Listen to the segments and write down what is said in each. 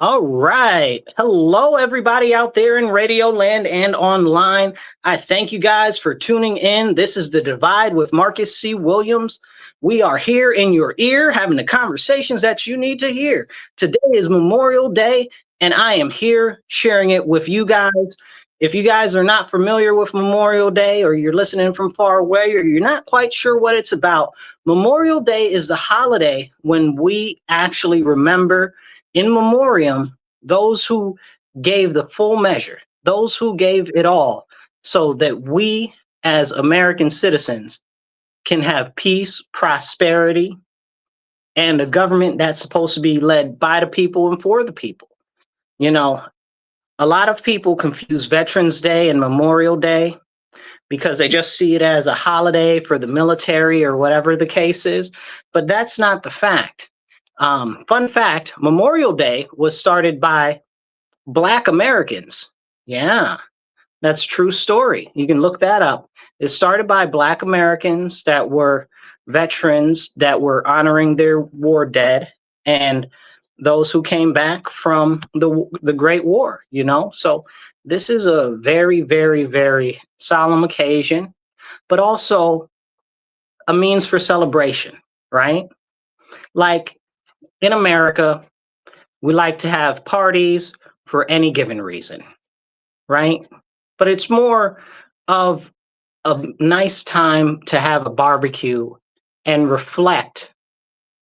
All right. Hello, everybody out there in Radio Land and online. I thank you guys for tuning in. This is The Divide with Marcus C. Williams. We are here in your ear having the conversations that you need to hear. Today is Memorial Day, and I am here sharing it with you guys. If you guys are not familiar with Memorial Day, or you're listening from far away, or you're not quite sure what it's about, Memorial Day is the holiday when we actually remember in memoriam those who gave the full measure, those who gave it all, so that we as American citizens can have peace, prosperity, and a government that's supposed to be led by the people and for the people. You know, a lot of people confuse Veterans Day and Memorial Day because they just see it as a holiday for the military or whatever the case is, but that's not the fact. Fun fact, Memorial Day was started by Black Americans. Yeah, that's true story. You can look that up. It started by Black Americans that were veterans that were honoring their war dead and those who came back from the Great War, you know? So this is a very, very, very solemn occasion, but also a means for celebration, right? Like in America, we like to have parties for any given reason, right? But it's more of a nice time to have a barbecue and reflect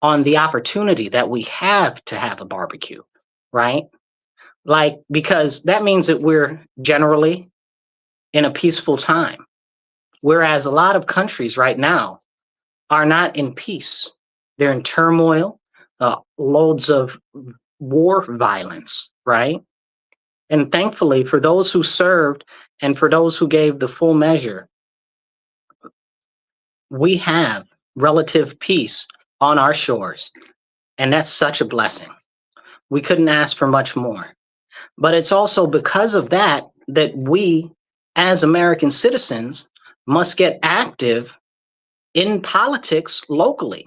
on the opportunity that we have to have a barbecue, right? Like, because that means that we're generally in a peaceful time. Whereas a lot of countries right now are not in peace, they're in turmoil, loads of war violence, right? And thankfully, for those who served and for those who gave the full measure, we have relative peace on our shores. And that's such a blessing. We couldn't ask for much more. But it's also because of that that we, as American citizens, must get active in politics locally.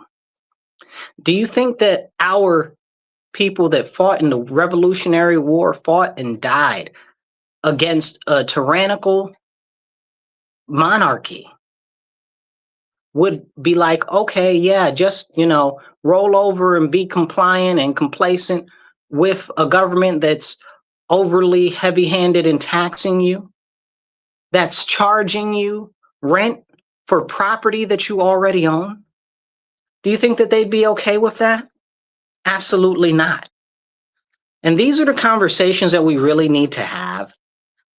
Do you think that our people that fought in the Revolutionary War fought and died against a tyrannical monarchy would be like, okay, yeah, just, roll over and be compliant and complacent with a government that's overly heavy-handed in taxing you, that's charging you rent for property that you already own? Do you think that they'd be okay with that? Absolutely not. And these are the conversations that we really need to have.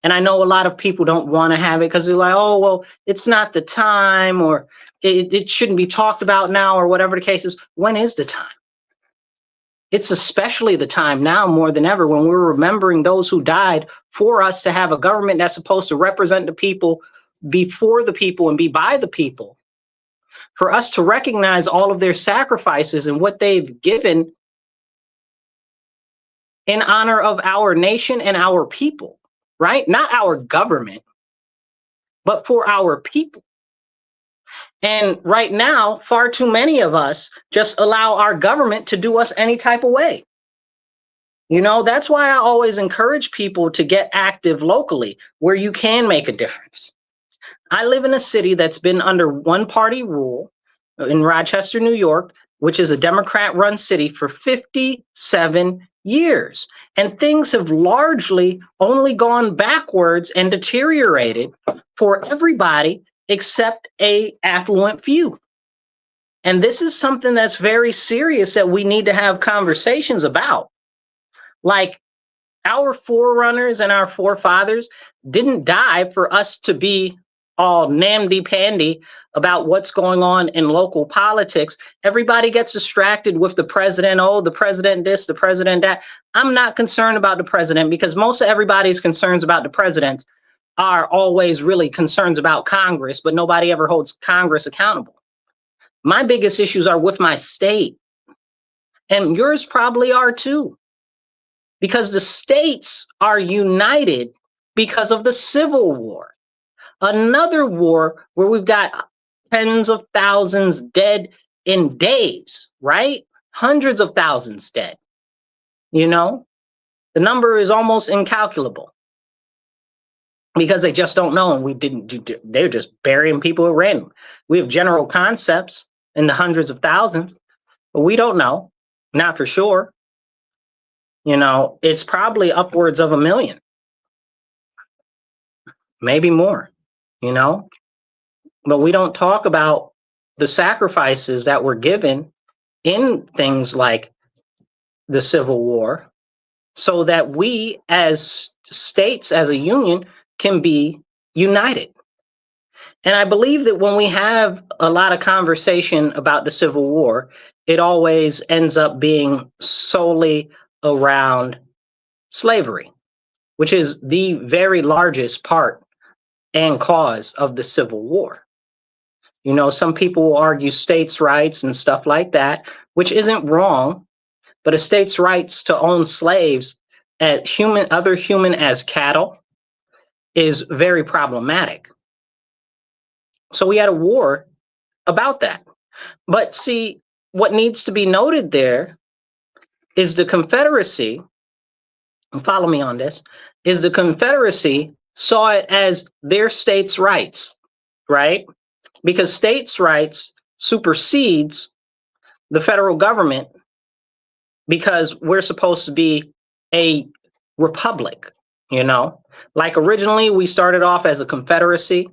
And I know a lot of people don't want to have it because they're like, oh, well, it's not the time, or it shouldn't be talked about now, or whatever the case is. When is the time? It's especially the time now more than ever when we're remembering those who died for us to have a government that's supposed to represent the people, be for the people, and be by the people. For us to recognize all of their sacrifices and what they've given in honor of our nation and our people, right? Not our government, but for our people. And right now, far too many of us just allow our government to do us any type of way. That's why I always encourage people to get active locally where you can make a difference. I live in a city that's been under one party rule in Rochester, New York, which is a Democrat-run city for 57 years. And things have largely only gone backwards and deteriorated for everybody except a affluent few. And this is something that's very serious that we need to have conversations about. Like, our forerunners and our forefathers didn't die for us to be all namby-pamby about what's going on in local politics. Everybody gets distracted with the president. Oh, the president this, the president that. I'm not concerned about the president because most of everybody's concerns about the president are always really concerns about Congress, but nobody ever holds Congress accountable. My biggest issues are with my state, and yours probably are too, because the states are united because of the Civil War. Another war where we've got tens of thousands dead in days, right? Hundreds of thousands dead, The number is almost incalculable because they just don't know, and we didn't do. They're just burying people at random. We have general concepts in the hundreds of thousands, but we don't know, not for sure. You know, it's probably upwards of 1 million, maybe more. You know, but we don't talk about the sacrifices that were given in things like the Civil War, so that we as states, as a union, can be united. And I believe that when we have a lot of conversation about the Civil War, it always ends up being solely around slavery, which is the very largest part and cause of the Civil War. You know, some people will argue states' rights and stuff like that, which isn't wrong, but a state's rights to own slaves as other human as cattle is very problematic. So we had a war about that. But see, what needs to be noted there is the Confederacy, and follow me on this, is the Confederacy saw it as their states' rights, right? Because states' rights supersedes the federal government, because we're supposed to be a republic, you know? Like originally we started off as a confederacy,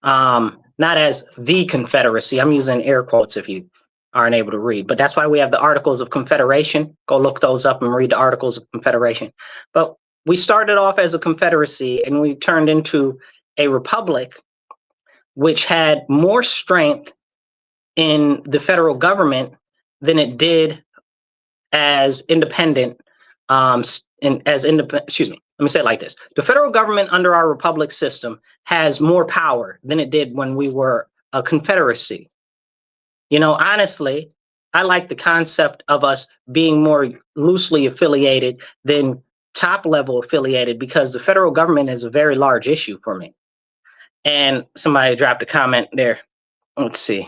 not as the Confederacy. I'm using air quotes if you aren't able to read, but that's why we have the Articles of Confederation. Go look those up and read the Articles of Confederation. But we started off as a confederacy and we turned into a republic, which had more strength in the federal government than it did as independent, excuse me, let me say it like this. The federal government under our republic system has more power than it did when we were a confederacy. You know, honestly, I like the concept of us being more loosely affiliated than top level affiliated, because the federal government is a very large issue for me. And somebody dropped a comment there. Let's see.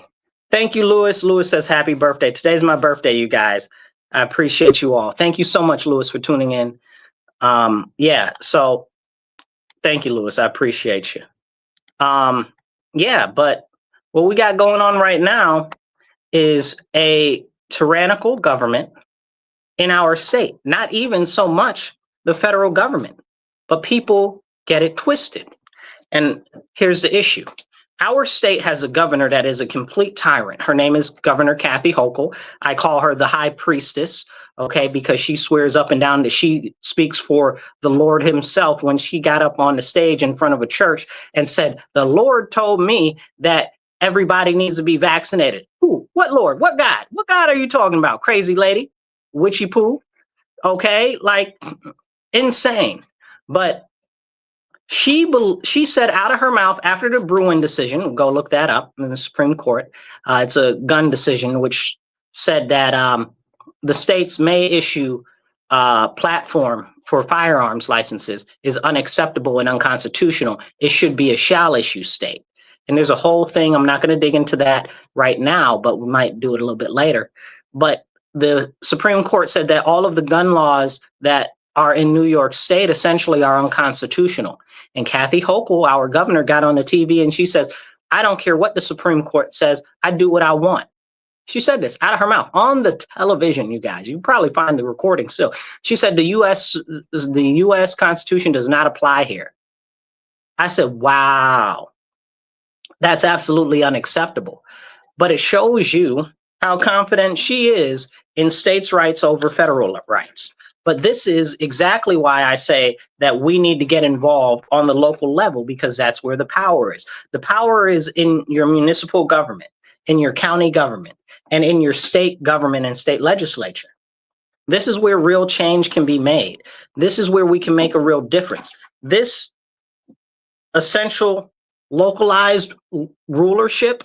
Thank you, Lewis. Lewis says, happy birthday. Today's my birthday, you guys. I appreciate you all. Thank you so much, Lewis, for tuning in. Yeah, so thank you, Lewis. I appreciate you. Yeah, but what we got going on right now is a tyrannical government in our state. Not even so much the federal government, but people get it twisted. And here's the issue. Our state has a governor that is a complete tyrant. Her name is Governor Kathy Hochul. I call her the high priestess, okay, because she swears up and down that she speaks for the Lord himself when she got up on the stage in front of a church and said, the Lord told me that everybody needs to be vaccinated. Who? What Lord? What God? What God are you talking about? Crazy lady? Witchy poo? Okay, like insane. But she said out of her mouth after the Bruin decision, go look that up in the Supreme Court. It's a gun decision which said that the states may issue platform for firearms licenses is unacceptable and unconstitutional. It should be a shall issue state. And there's a whole thing. I'm not going to dig into that right now, but we might do it a little bit later. But the Supreme Court said that all of the gun laws that are in New York State essentially are unconstitutional. And Kathy Hochul, our governor, got on the TV and she said, I don't care what the Supreme Court says. I do what I want. She said this out of her mouth on the television, you guys. You can probably find the recording still. She said the U.S. Constitution does not apply here. I said, wow, that's absolutely unacceptable. But it shows you how confident she is in states' rights over federal rights. But this is exactly why I say that we need to get involved on the local level, because that's where the power is. The power is in your municipal government, in your county government, and in your state government and state legislature. This is where real change can be made. This is where we can make a real difference. This essential localized rulership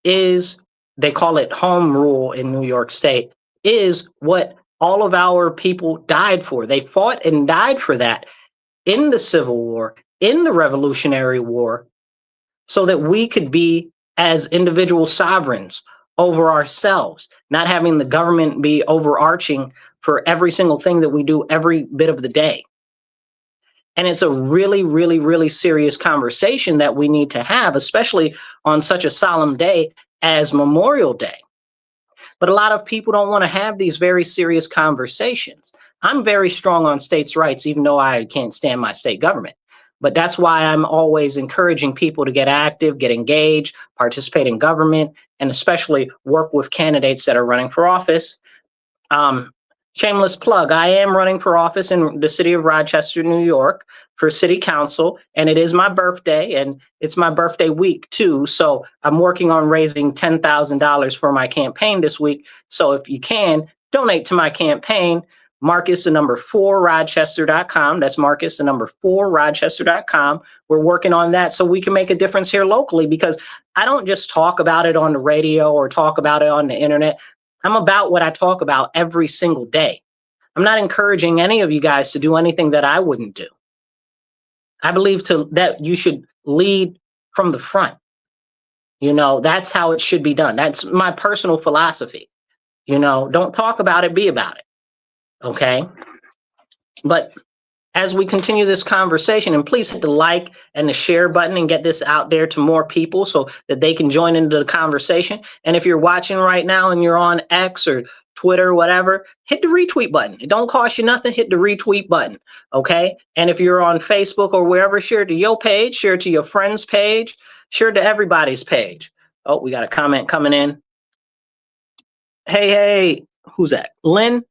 is, they call it home rule in New York State, is what all of our people died for. They fought and died for that in the Civil War, in the Revolutionary War, so that we could be as individual sovereigns over ourselves, not having the government be overarching for every single thing that we do every bit of the day. And it's a really, really, really serious conversation that we need to have, especially on such a solemn day as Memorial Day. But a lot of people don't want to have these very serious conversations. I'm very strong on states' rights, even though I can't stand my state government. But that's why I'm always encouraging people to get active, get engaged, participate in government, and especially work with candidates that are running for office. Shameless plug, I am running for office in the city of Rochester, New York for city council, and it is my birthday, and it's my birthday week too. So I'm working on raising $10,000 for my campaign this week. So if you can, donate to my campaign. Marcus, the number 4, Rochester.com. That's Marcus, the number 4, Rochester.com. We're working on that so we can make a difference here locally, because I don't just talk about it on the radio or talk about it on the internet. I'm about what I talk about every single day. I'm not encouraging any of you guys to do anything that I wouldn't do. I believe that you should lead from the front. You know, that's how it should be done. That's my personal philosophy. You know, don't talk about it, be about it. Okay? But as we continue this conversation, and please hit the like and the share button and get this out there to more people so that they can join into the conversation. And if you're watching right now and you're on X or Twitter, whatever, hit the retweet button. It don't cost you nothing. Hit the retweet button. Okay. And if you're on Facebook or wherever, share it to your page, share it to your friend's page, share it to everybody's page. Oh, we got a comment coming in. Hey, who's that? Lynn,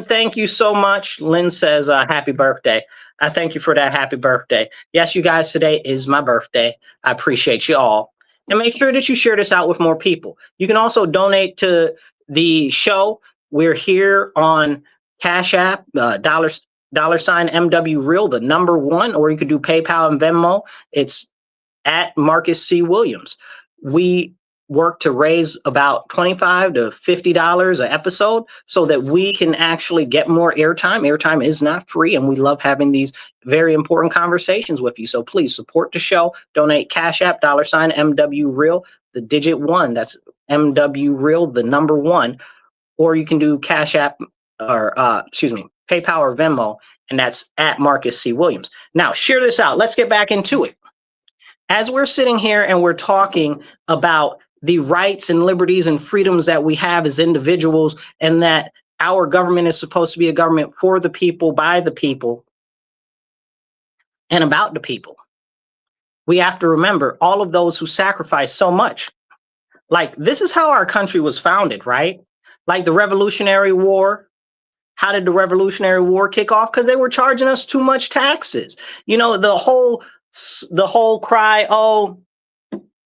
thank you so much. Lynn says, happy birthday. I thank you for that happy birthday. Yes, you guys, today is my birthday. I appreciate you all. And make sure that you share this out with more people. You can also donate to the show. We're here on Cash App, dollar sign MW Real, the number 1, or you could do PayPal and Venmo. It's at Marcus C. Williams. We work to raise about $25 to $50 an episode so that we can actually get more airtime. Airtime is not free, and we love having these very important conversations with you. So please support the show. Donate Cash App, dollar sign MW Real, the digit 1. That's MW Real, the number 1. Or you can do Cash App or PayPal or Venmo, and that's at Marcus C. Williams. Now share this out. Let's get back into it. As we're sitting here and we're talking about the rights and liberties and freedoms that we have as individuals, and that our government is supposed to be a government for the people, by the people, and about the people. We have to remember all of those who sacrificed so much. Like, this is how our country was founded, right? Like the Revolutionary War. How did the Revolutionary War kick off? Because they were charging us too much taxes. You know, the whole cry,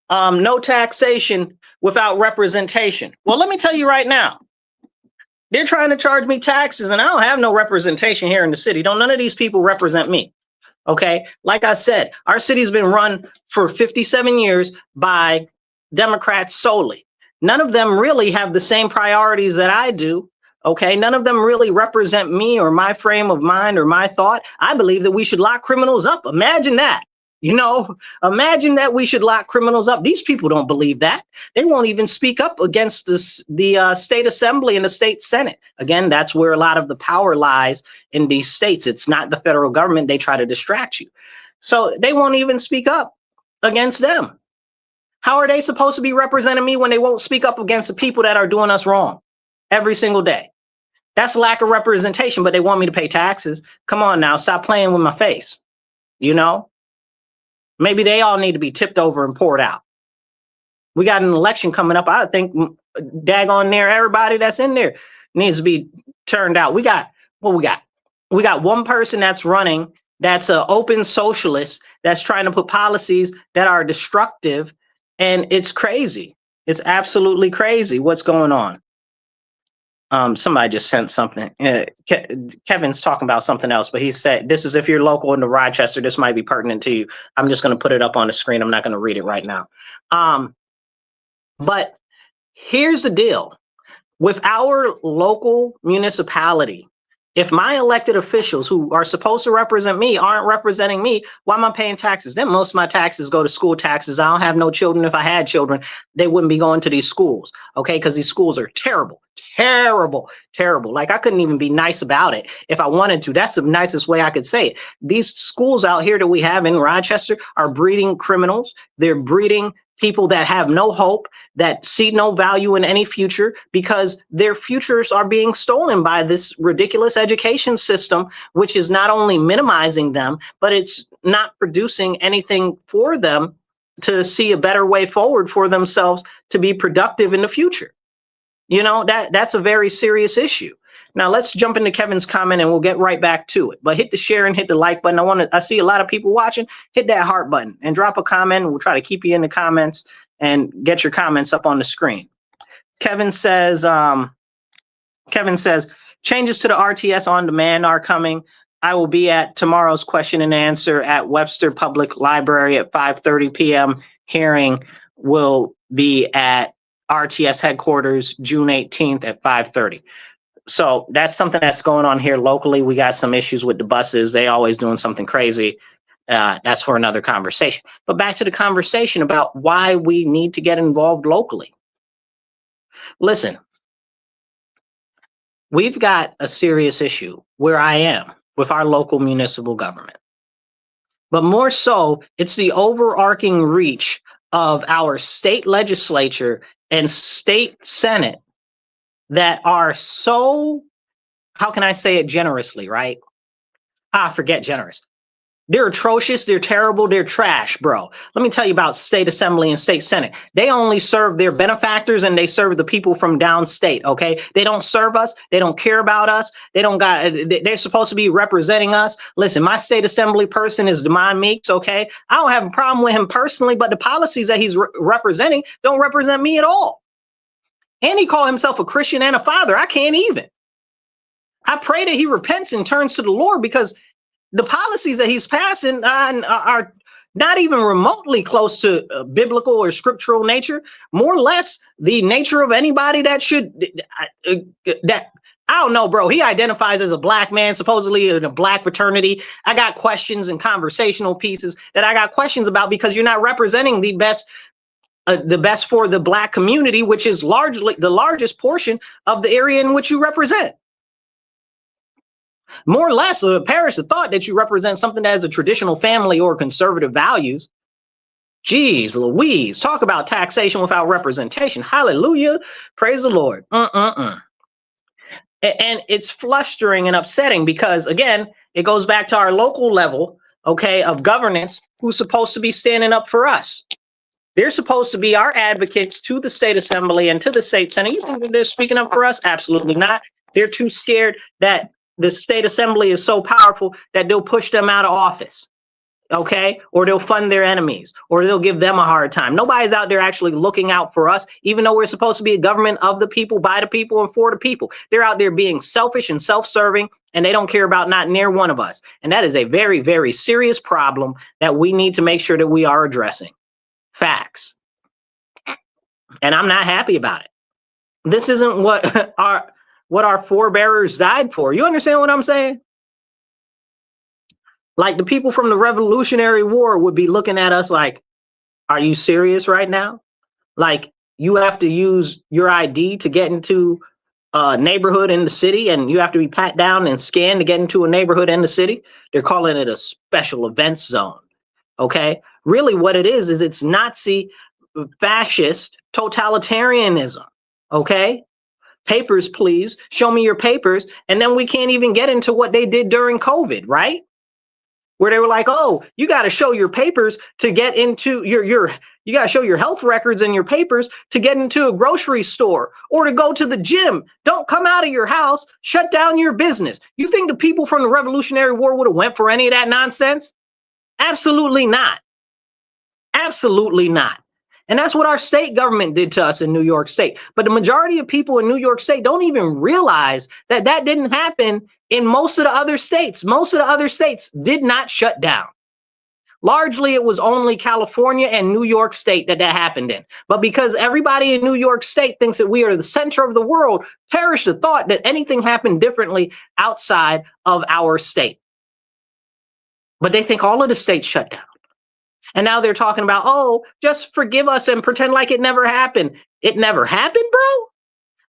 no taxation without representation. Well, let me tell you right now, they're trying to charge me taxes, and I don't have no representation here in the city. None of these people represent me. Okay. Like I said, our city's been run for 57 years by Democrats solely. None of them really have the same priorities that I do. Okay. None of them really represent me or my frame of mind or my thought. I believe that we should lock criminals up. Imagine that. You know, imagine that we should lock criminals up. These people don't believe that. They won't even speak up against the state assembly and the state senate. Again, that's where a lot of the power lies in these states. It's not the federal government. They try to distract you. So they won't even speak up against them. How are they supposed to be representing me when they won't speak up against the people that are doing us wrong every single day? That's lack of representation, but they want me to pay taxes. Come on now, stop playing with my face. You know? Maybe they all need to be tipped over and poured out. We got an election coming up. I think daggone near everybody that's in there needs to be turned out. We got one person that's running that's an open socialist that's trying to put policies that are destructive, and it's crazy. It's absolutely crazy what's going on. Somebody just sent something. Kevin's talking about something else, but he said, this is if you're local into Rochester, this might be pertinent to you. I'm just going to put it up on the screen. I'm not going to read it right now. But here's the deal. With our local municipality, If my elected officials who are supposed to represent me aren't representing me, why am I paying taxes? Then most of my taxes go to school taxes. I don't have no children. If I had children, they wouldn't be going to these schools, okay? Because these schools are terrible, terrible, terrible. Like, I couldn't even be nice about it if I wanted to. That's the nicest way I could say it. These schools out here that we have in Rochester are breeding criminals. They're breeding people that have no hope, that see no value in any future, because their futures are being stolen by this ridiculous education system, which is not only minimizing them, but it's not producing anything for them to see a better way forward for themselves to be productive in the future. You know, that's a very serious issue. Now let's jump into Kevin's comment and we'll get right back to it. But hit the share and hit the like button. I see a lot of people watching. Hit that heart button and drop a comment. We'll try to keep you in the comments and get your comments up on the screen. Kevin says, changes to the RTS on demand are coming. I will be at tomorrow's question and answer at Webster Public Library at 5:30 p.m. Hearing will be at RTS headquarters June 18th at 5:30. So that's something that's going on here locally. We got some issues with the buses. They always doing something crazy. That's for another conversation. But back to the conversation about why we need to get involved locally. Listen, we've got a serious issue where I am with our local municipal government. But more so, it's the overarching reach of our state legislature and state senate that are so, how can I say it generously, right? Forget generous. They're atrocious, they're terrible, they're trash, bro. Let me tell you about state assembly and state senate. They only serve their benefactors and they serve the people from downstate, okay? They don't serve us, they don't care about us, they're supposed to be representing us. Listen, my state assembly person is Demond Meeks, okay? I don't have a problem with him personally, but the policies that he's representing don't represent me at all. And he called himself a Christian and a father. I can't even. I pray that he repents and turns to the Lord, because the policies that he's passing are not even remotely close to biblical or scriptural nature, more or less the nature of anybody that should, I don't know, bro. He identifies as a black man, supposedly in a black fraternity. I got questions and conversational pieces that I got questions about, because you're not representing the best for the black community, which is largely the largest portion of the area in which you represent. More or less, perish the thought that you represent something that has a traditional family or conservative values. Jeez Louise, talk about taxation without representation. Hallelujah. Praise the Lord. And it's frustrating and upsetting, because again, it goes back to our local level, okay, of governance, who's supposed to be standing up for us. They're supposed to be our advocates to the state assembly and to the state senate. You think they're speaking up for us? Absolutely not. They're too scared that the state assembly is so powerful that they'll push them out of office, okay? Or they'll fund their enemies, or they'll give them a hard time. Nobody's out there actually looking out for us, even though we're supposed to be a government of the people, by the people, and for the people. They're out there being selfish and self-serving, and they don't care about not near one of us. And that is a very, very serious problem that we need to make sure that we are addressing. Facts. And I'm not happy about it. This isn't what our forebears died for. You understand what I'm saying? Like, the people from the Revolutionary War would be looking at us like, are you serious right now? Like, you have to use your ID to get into a neighborhood in the city, and you have to be pat down and scanned to get into a neighborhood in the city. They're calling it a special events zone. Okay? Really what it is it's Nazi, fascist, totalitarianism. Okay? Papers, please. Show me your papers. And then we can't even get into what they did during COVID, right? Where they were like, oh, you got to show your papers to get into you got to show your health records and your papers to get into a grocery store or to go to the gym. Don't come out of your house. Shut down your business. You think the people from the Revolutionary War would have went for any of that nonsense? Absolutely not. Absolutely not. And that's what our state government did to us in New York State. But the majority of people in New York State don't even realize that that didn't happen in most of the other states. Most of the other states did not shut down. Largely, it was only California and New York State that happened in. But because everybody in New York State thinks that we are the center of the world, perish the thought that anything happened differently outside of our state. But they think all of the states shut down. And now they're talking about, oh, just forgive us and pretend like it never happened. It never happened, bro?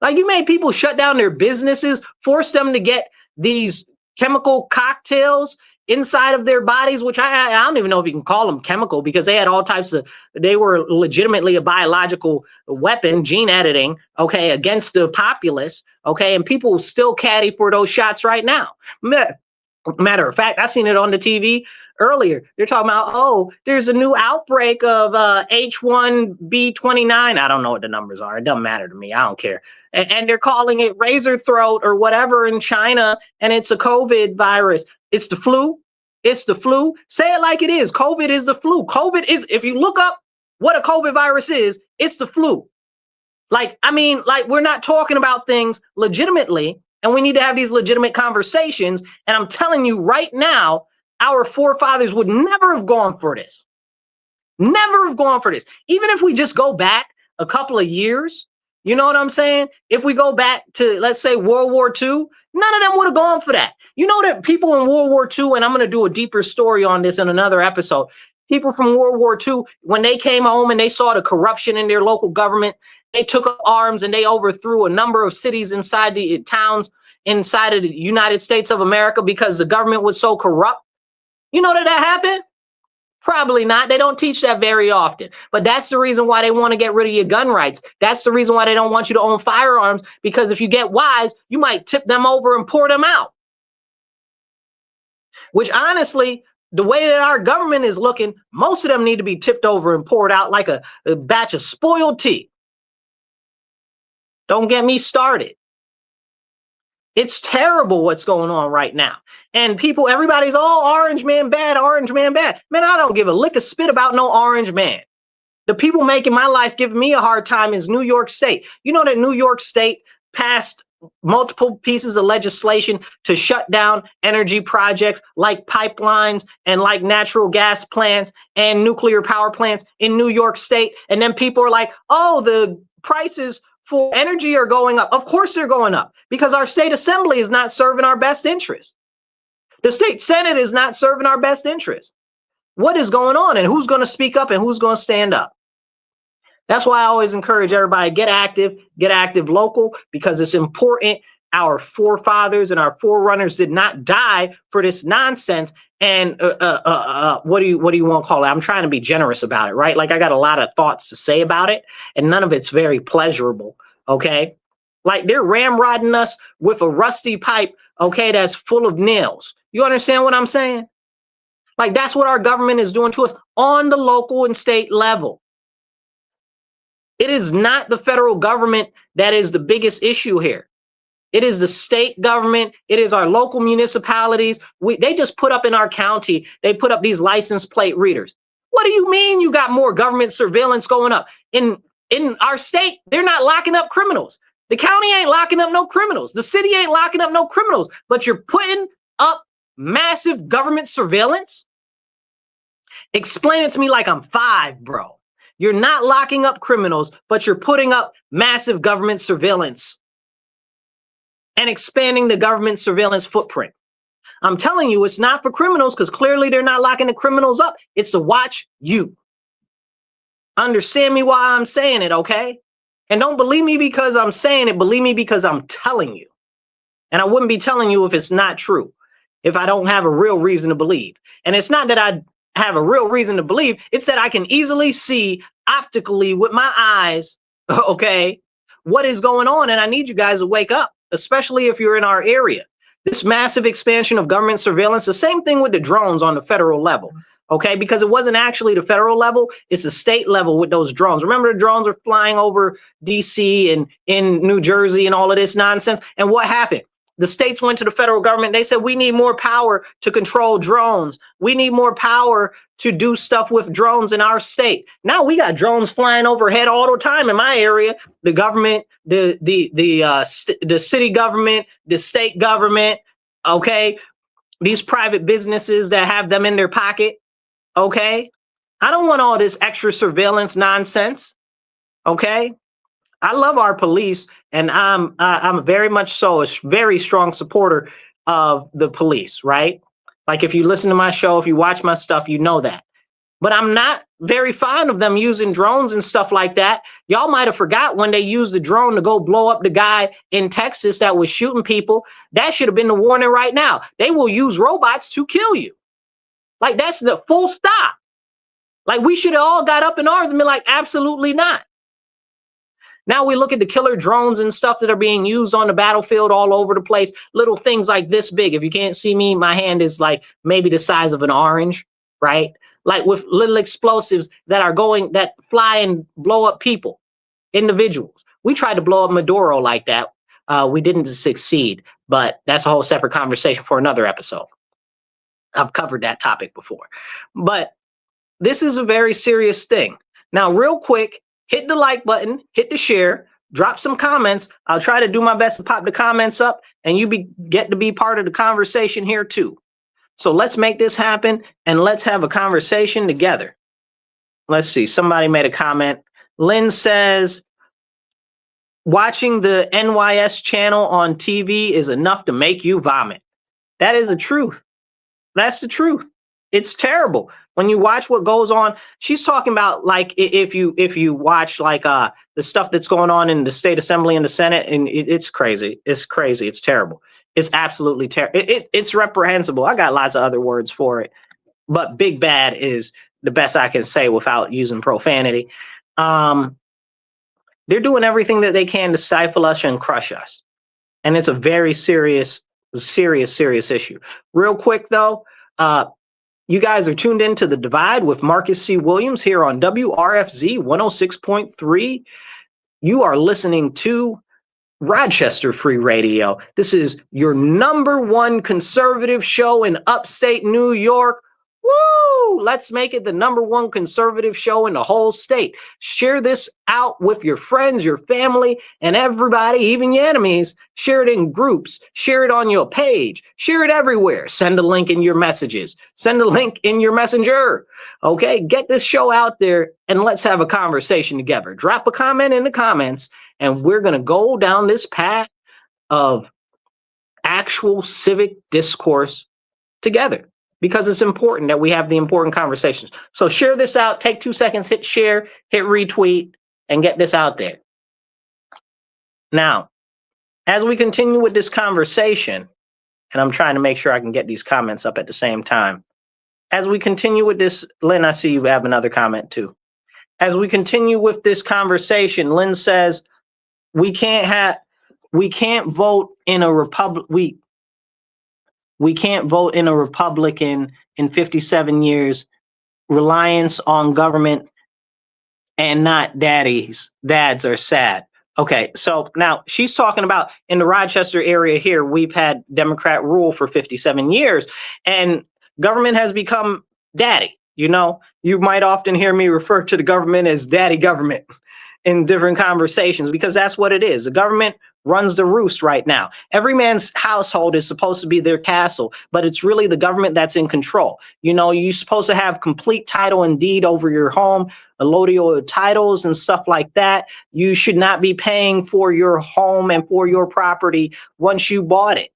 Like, you made people shut down their businesses, force them to get these chemical cocktails inside of their bodies, which I don't even know if you can call them chemical, because they had all types of, they were legitimately a biological weapon, gene editing, okay, against the populace, okay, and people still caddy for those shots right now. Matter of fact, I seen it on the TV earlier. They're talking about, oh, there's a new outbreak of H1B29. I don't know what the numbers are. It doesn't matter to me. I don't care. And they're calling it razor throat or whatever in China, and it's a COVID virus. It's the flu. It's the flu. Say it like it is. COVID is the flu. COVID is, if you look up what a COVID virus is, it's the flu. Like, I mean, like, we're not talking about things legitimately, and we need to have these legitimate conversations. And I'm telling you right now, our forefathers would never have gone for this. Never have gone for this. Even if we just go back a couple of years, you know what I'm saying? If we go back to, let's say, World War II, none of them would have gone for that. You know that people in World War II, and I'm going to do a deeper story on this in another episode. People from World War II, when they came home and they saw the corruption in their local government, they took up arms and they overthrew a number of cities inside the towns inside of the United States of America because the government was so corrupt. You know that happened? Probably not. They don't teach that very often. But that's the reason why they want to get rid of your gun rights. That's the reason why they don't want you to own firearms, because if you get wise, you might tip them over and pour them out. Which, honestly, the way that our government is looking, most of them need to be tipped over and poured out like a batch of spoiled tea. Don't get me started. It's terrible what's going on right now. And people, everybody's, oh, orange man bad, orange man bad. Man, I don't give a lick of spit about no orange man. The people making my life giving me a hard time is New York State. You know that New York State passed multiple pieces of legislation to shut down energy projects like pipelines and like natural gas plants and nuclear power plants in New York State. And then people are like, oh, the prices for energy are going up. Of course they're going up, because our state assembly is not serving our best interest. The state senate is not serving our best interest. What is going on, and who's going to speak up and who's going to stand up? That's why I always encourage everybody, get active local, because it's important. Our forefathers and our forerunners did not die for this nonsense. And what do you want to call it? I'm trying to be generous about it, right? Like, I got a lot of thoughts to say about it, and none of it's very pleasurable. Okay, like, they're ramrodding us with a rusty pipe, okay, that's full of nails. You understand what I'm saying? Like, that's what our government is doing to us on the local and state level. It is not the federal government that is the biggest issue here. It is the state government. It is our local municipalities. They just put up in our county, they put up these license plate readers. What do you mean you got more government surveillance going up? In our state, they're not locking up criminals. The county ain't locking up no criminals. The city ain't locking up no criminals. But you're putting up massive government surveillance? Explain it to me like I'm 5, bro. You're not locking up criminals, but you're putting up massive government surveillance and expanding the government surveillance footprint. I'm telling you, it's not for criminals, because clearly they're not locking the criminals up. It's to watch you. Understand me why I'm saying it, okay? And don't believe me because I'm saying it. Believe me because I'm telling you. And I wouldn't be telling you if it's not true, if I don't have a real reason to believe. And it's not that I have a real reason to believe. It's that I can easily see optically with my eyes, okay, what is going on. And I need you guys to wake up, especially if you're in our area. This massive expansion of government surveillance, the same thing with the drones on the federal level, okay, because it wasn't actually the federal level, it's the state level with those drones. Remember, the drones are flying over DC and in New Jersey and all of this nonsense. And what happened? The states went to the federal government. They said, we need more power to control drones. We need more power to do stuff with drones in our state. Now we got drones flying overhead all the time in my area. The government, the city government, the state government, okay, these private businesses that have them in their pocket, Okay? I don't want all this extra surveillance nonsense. Okay? I love our police, and I'm very much so a very strong supporter of the police, right? Like if you listen to my show, if you watch my stuff, you know that. But I'm not very fond of them using drones and stuff like that. Y'all might have forgot when they used the drone to go blow up the guy in Texas that was shooting people. That should have been the warning right now. They will use robots to kill you. Like that's the full stop. Like we should have all got up in arms and been like, absolutely not. Now we look at the killer drones and stuff that are being used on the battlefield all over the place. Little things like this big. If you can't see me, my hand is like maybe the size of an orange, right? Like with little explosives that fly and blow up people, individuals. We tried to blow up Maduro like that. We didn't succeed, but that's a whole separate conversation for another episode. I've covered that topic before, but this is a very serious thing. Now, real quick, hit the like button, hit the share, drop some comments. I'll try to do my best to pop the comments up, and you get to be part of the conversation here too. So let's make this happen, and let's have a conversation together. Let's see. Somebody made a comment. Lynn says, watching the NYS channel on TV is enough to make you vomit. That is the truth. That's the truth. It's terrible. When you watch what goes on, she's talking about like if you watch like the stuff that's going on in the state assembly and the Senate, and it's crazy. It's crazy. It's terrible. It's absolutely terrible. It's reprehensible. I got lots of other words for it, but big bad is the best I can say without using profanity. They're doing everything that they can to stifle us and crush us, and it's a very serious issue. Real quick though. You guys are tuned into The Divide with Marcus C. Williams here on WRFZ 106.3. You are listening to Rochester Free Radio. This is your #1 conservative show in upstate New York. Woo! Let's make it the #1 conservative show in the whole state. Share this out with your friends, your family, and everybody, even your enemies. Share it in groups. Share it on your page. Share it everywhere. Send a link in your messages. Send a link in your messenger. Okay? Get this show out there, and let's have a conversation together. Drop a comment in the comments, and we're going to go down this path of actual civic discourse together. Because it's important that we have the important conversations. So share this out. Take 2 seconds, hit share, hit retweet, and get this out there. Now, as we continue with this conversation, and I'm trying to make sure I can get these comments up at the same time. As we continue with this, Lynn, I see you have another comment too. As we continue with this conversation, Lynn says, we can't vote in a republic. We can't vote in a Republican in 57 years, reliance on government and not dads are sad. Okay, so now she's talking about in the Rochester area here, we've had Democrat rule for 57 years and government has become daddy. You know, you might often hear me refer to the government as daddy government in different conversations because that's what it is. The government runs the roost right now. Every man's household is supposed to be their castle, but it's really the government that's in control. You know, you're supposed to have complete title and deed over your home, allodial titles and stuff like that. You should not be paying for your home and for your property once you bought it.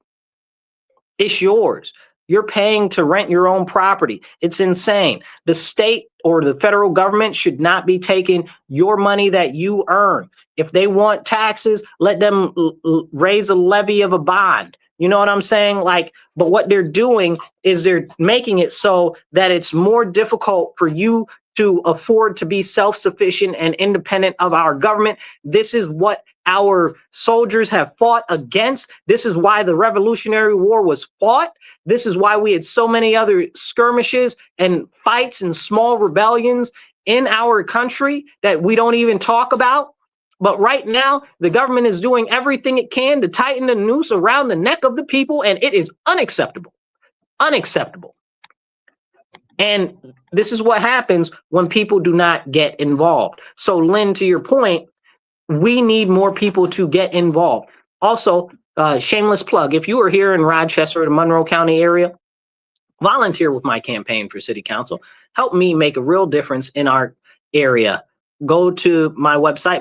It's yours. You're paying to rent your own property. It's insane. The state or the federal government should not be taking your money that you earn. If they want taxes, let them raise a levy of a bond. You know what I'm saying? Like, but what they're doing is they're making it so that it's more difficult for you to afford to be self-sufficient and independent of our government. This is what our soldiers have fought against. This is why the Revolutionary War was fought. This is why we had so many other skirmishes and fights and small rebellions in our country that we don't even talk about. But right now, the government is doing everything it can to tighten the noose around the neck of the people, and it is unacceptable. Unacceptable. And this is what happens when people do not get involved. So, Lynn, to your point, we need more people to get involved. Also, shameless plug, if you are here in Rochester or the Monroe County area, volunteer with my campaign for city council. help me make a real difference in our area, go to my website,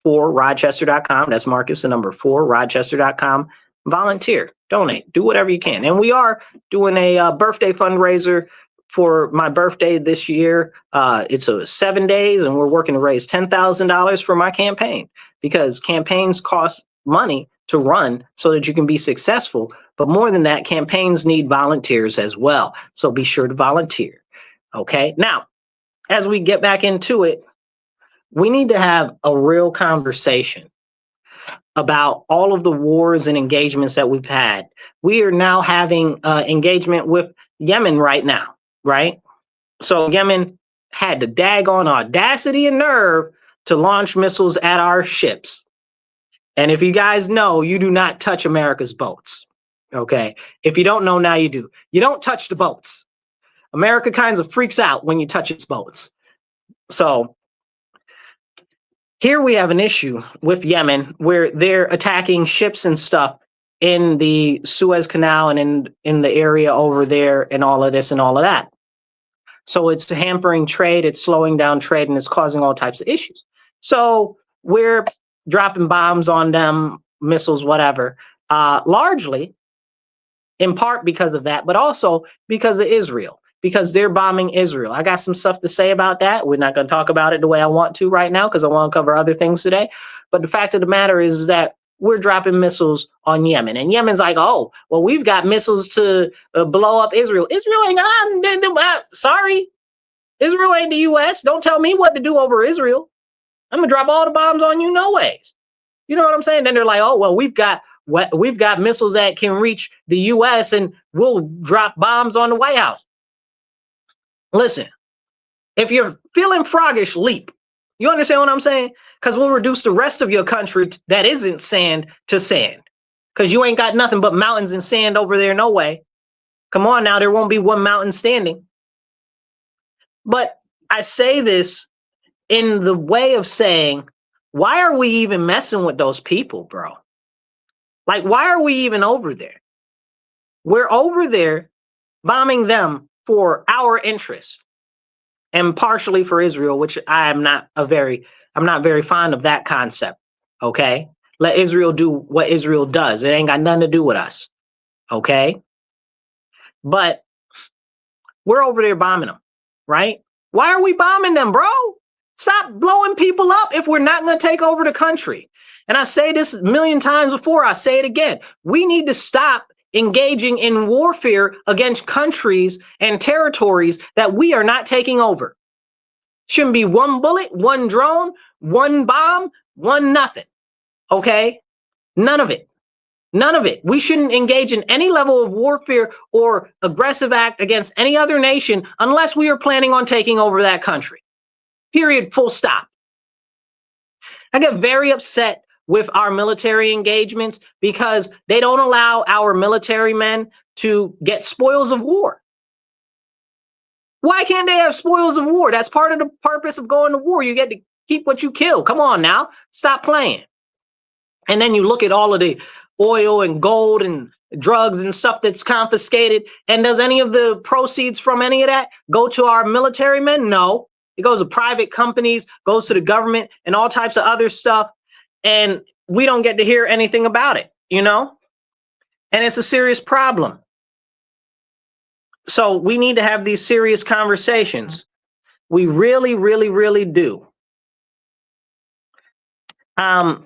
Marcus4Rochester.com. That's Marcus, the number 4Rochester.com. Volunteer, donate, do whatever you can. And we are doing a birthday fundraiser for my birthday this year. It's 7 days, and we're working to raise $10,000 for my campaign, because campaigns cost money to run so that you can be successful. But more than that, campaigns need volunteers as well. So be sure to volunteer. Okay. Now, as we get back into it, we need to have a real conversation about all of the wars and engagements that we've had. We are now having engagement with Yemen right now, right? So Yemen had the daggone audacity and nerve to launch missiles at our ships. And if you guys know, you do not touch America's boats. Okay. If you don't know, now you do. You don't touch the boats. America kind of freaks out when you touch its boats. So here we have an issue with Yemen where they're attacking ships and stuff in the Suez Canal and in the area over there and all of this and all of that. So it's hampering trade, it's slowing down trade, and it's causing all types of issues. So we're dropping bombs on them, missiles, whatever, largely in part because of that, but also because of Israel, because they're bombing Israel. I got some stuff to say about that. We're not going to talk about it the way I want to right now, because I want to cover other things today. But the fact of the matter is that we're dropping missiles on Yemen. And Yemen's like, oh, well, we've got missiles to blow up Israel. Israel ain't sorry. Israel ain't the U.S. Don't tell me what to do over Israel. I'm going to drop all the bombs on you, no ways. You know what I'm saying? Then they're like, oh, well, we've got missiles that can reach the U.S. and we'll drop bombs on the White House. Listen, if you're feeling froggish, leap. You understand what I'm saying? Because we'll reduce the rest of your country that isn't sand to sand. Because you ain't got nothing but mountains and sand over there, no way. Come on now, there won't be one mountain standing. But I say this in the way of saying, why are we even messing with those people, bro? Like, why are we even over there? We're over there bombing them for our interest and partially for Israel, which I'm not very fond of that concept. Okay. Let Israel do what Israel does. It ain't got nothing to do with us. Okay. But we're over there bombing them, right? Why are we bombing them, bro? Stop blowing people up if we're not going to take over the country. And I say this a million times before, I say it again. We need to stop engaging in warfare against countries and territories that we are not taking over. Shouldn't be one bullet, one drone, one bomb, one nothing. Okay? None of it. None of it. We shouldn't engage in any level of warfare or aggressive act against any other nation unless we are planning on taking over that country. Period. Full stop. I get very upset with our military engagements because they don't allow our military men to get spoils of war. Why can't they have spoils of war? That's part of the purpose of going to war. You get to keep what you kill. Come on now. Stop playing. And then you look at all of the oil and gold and drugs and stuff that's confiscated. And does any of the proceeds from any of that go to our military men? No. It goes to private companies, goes to the government and all types of other stuff. And we don't get to hear anything about it, you know? And it's a serious problem. So we need to have these serious conversations. We really, really, really do. I'm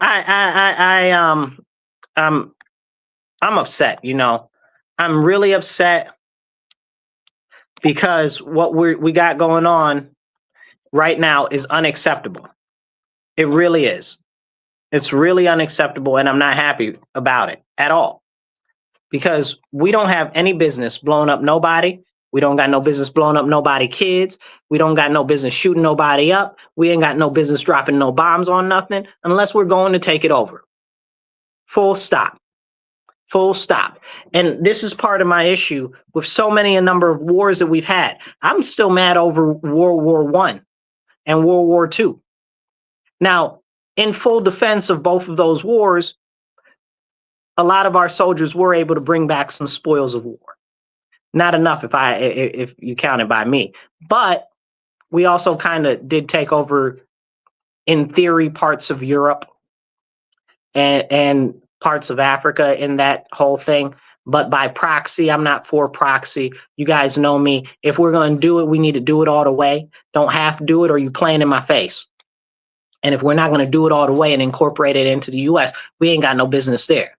upset, you know. I'm really upset because what we got going on right now is unacceptable. It really is. It's really unacceptable, and I'm not happy about it at all. Because we don't have any business blowing up nobody. We don't got no business blowing up nobody kids. We don't got no business shooting nobody up. We ain't got no business dropping no bombs on nothing unless we're going to take it over. Full stop. Full stop. And this is part of my issue with a number of wars that we've had. I'm still mad over World War I and World War II. Now, in full defense of both of those wars, a lot of our soldiers were able to bring back some spoils of war. Not enough if you count it by me. But we also kind of did take over, in theory, parts of Europe and parts of Africa in that whole thing. But by proxy, I'm not for proxy. You guys know me. If we're going to do it, we need to do it all the way. Don't have to do it, or you playing in my face. And if we're not going to do it all the way and incorporate it into the U.S., we ain't got no business there.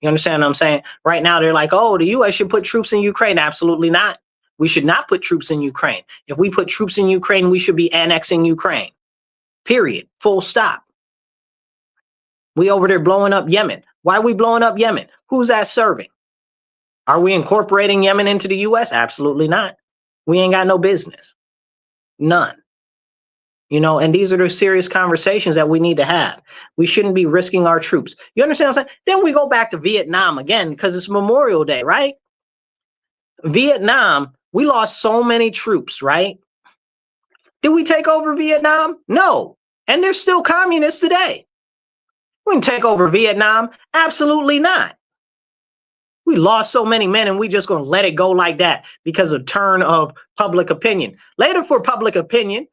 You understand what I'm saying? Right now, they're like, oh, the U.S. should put troops in Ukraine. Absolutely not. We should not put troops in Ukraine. If we put troops in Ukraine, we should be annexing Ukraine. Period. Full stop. We over there blowing up Yemen. Why are we blowing up Yemen? Who's that serving? Are we incorporating Yemen into the U.S.? Absolutely not. We ain't got no business. None. You know, and these are the serious conversations that we need to have. We shouldn't be risking our troops. You understand what I'm saying? Then we go back to Vietnam again, because it's Memorial Day, right? Vietnam, we lost so many troops, right? Did we take over Vietnam? No. And they're still communists today. We didn't take over Vietnam. Absolutely not. We lost so many men, and we just going to let it go like that because of turn of public opinion. Later for public opinion,